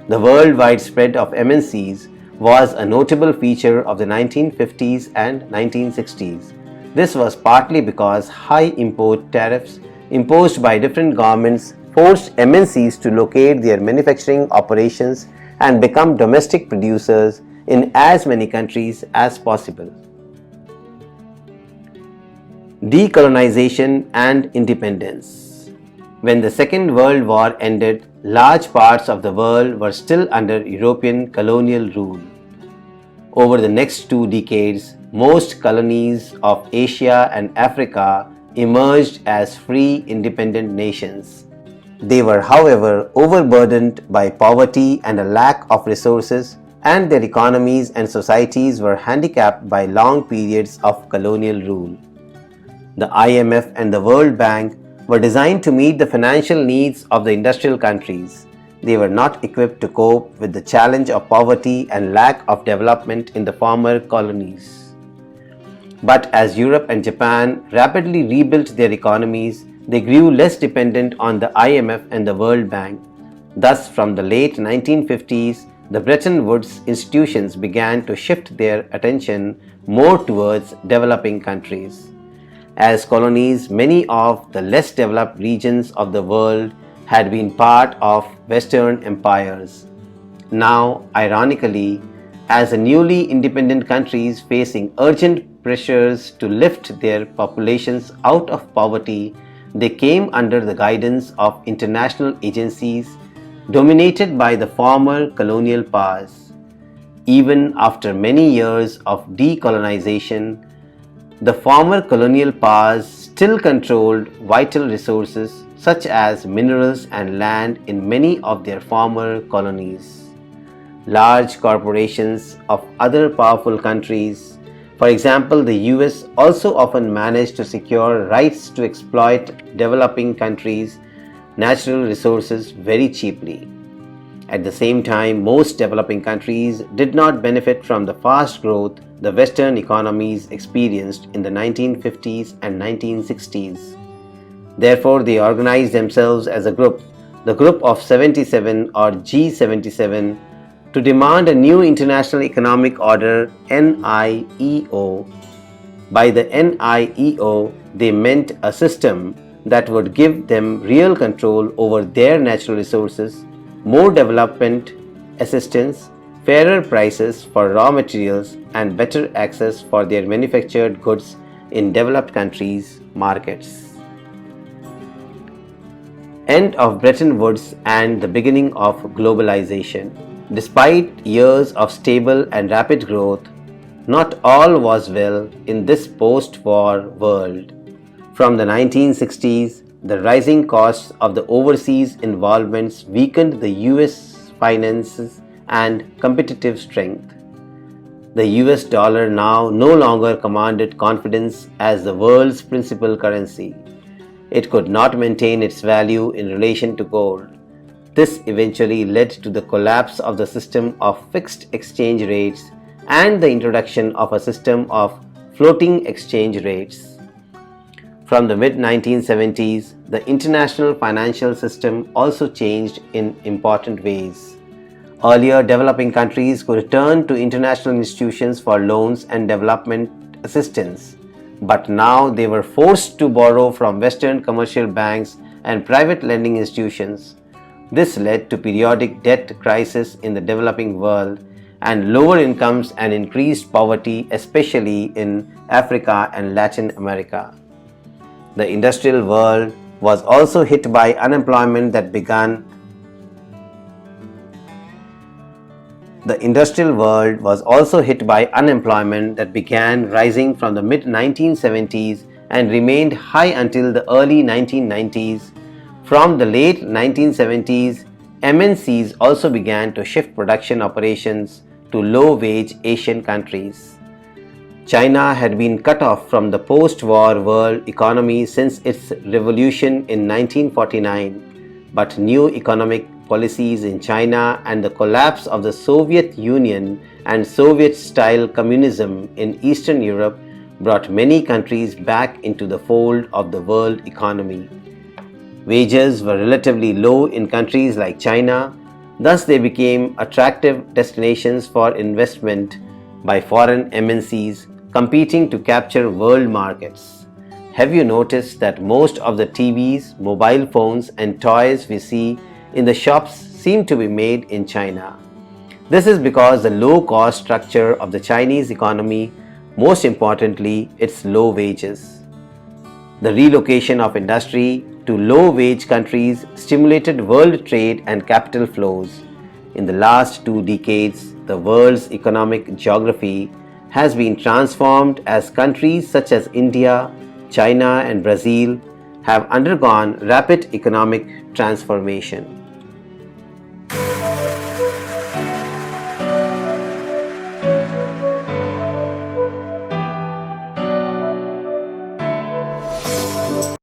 The worldwide spread of MNCs was a notable feature of the 1950s and 1960s. This was partly because high import tariffs imposed by different governments forced MNCs to locate their manufacturing operations and become domestic producers in as many countries as possible. Decolonization and Independence. When the Second World War ended, large parts of the world were still under European colonial rule. Over the next 2 decades, most colonies of Asia and Africa emerged as free, independent nations. They were, however, overburdened by poverty and a lack of resources, and their economies and societies were handicapped by long periods of colonial rule. The IMF and the World Bank were designed to meet the financial needs of the industrial countries. They were not equipped to cope with the challenge of poverty and lack of development in the former colonies. But as Europe and Japan rapidly rebuilt their economies, they grew less dependent on the IMF and the World Bank. Thus, from the late 1950s, the Bretton Woods institutions began to shift their attention more towards developing countries. As colonies, many of the less developed regions of the world had been part of Western empires. Now, ironically, as the newly independent countries facing urgent pressures to lift their populations out of poverty, they came under the guidance of international agencies dominated by the former colonial powers. Even after many years of decolonization, the former colonial powers still controlled vital resources such as minerals and land in many of their former colonies. Large corporations of other powerful countries, for example the US, also often managed to secure rights to exploit developing countries' natural resources very cheaply. At the same time, most developing countries did not benefit from the fast growth the Western economies experienced in the 1950s and 1960s. Therefore, they organized themselves as a group, the Group of 77 or G77, to demand a new international economic order, NIEO. By the NIEO, they meant a system that would give them real control over their natural resources, more development assistance, fairer prices for raw materials, and better access for their manufactured goods in developed countries' markets. End of Bretton Woods and the beginning of globalization. Despite years of stable and rapid growth, not all was well in this post-war world. From the 1960s, the rising costs of the overseas involvements weakened the US finances and competitive strength. the US dollar now no longer commanded confidence as the world's principal currency. It could not maintain its value in relation to gold. This eventually led to the collapse of the system of fixed exchange rates and the introduction of a system of floating exchange rates. From the mid-1970s, the international financial system also changed in important ways. Earlier, developing countries could turn to international institutions for loans and development assistance, but now they were forced to borrow from Western commercial banks and private lending institutions. This led to periodic debt crises in the developing world and lower incomes and increased poverty, especially in Africa and Latin America. The industrial world was also hit by unemployment that began rising from the mid-1970s and remained high until the early 1990s. From the late 1970s, MNCs also began to shift production operations to low-wage Asian countries. China had been cut off from the post-war world economy since its revolution in 1949, but new economic policies in China and the collapse of the Soviet Union and Soviet-style communism in Eastern Europe brought many countries back into the fold of the world economy. Wages were relatively low in countries like China, thus they became attractive destinations for investment by foreign MNCs competing to capture world markets. Have you noticed that most of the TVs, mobile phones and toys we see in the shops seem to be made in China? This is because the low-cost structure of the Chinese economy, most importantly, its low wages. The relocation of industry to low-wage countries stimulated world trade and capital flows. In the last 2 decades, the world's economic geography has been transformed as countries such as India, China and Brazil have undergone rapid economic transformation.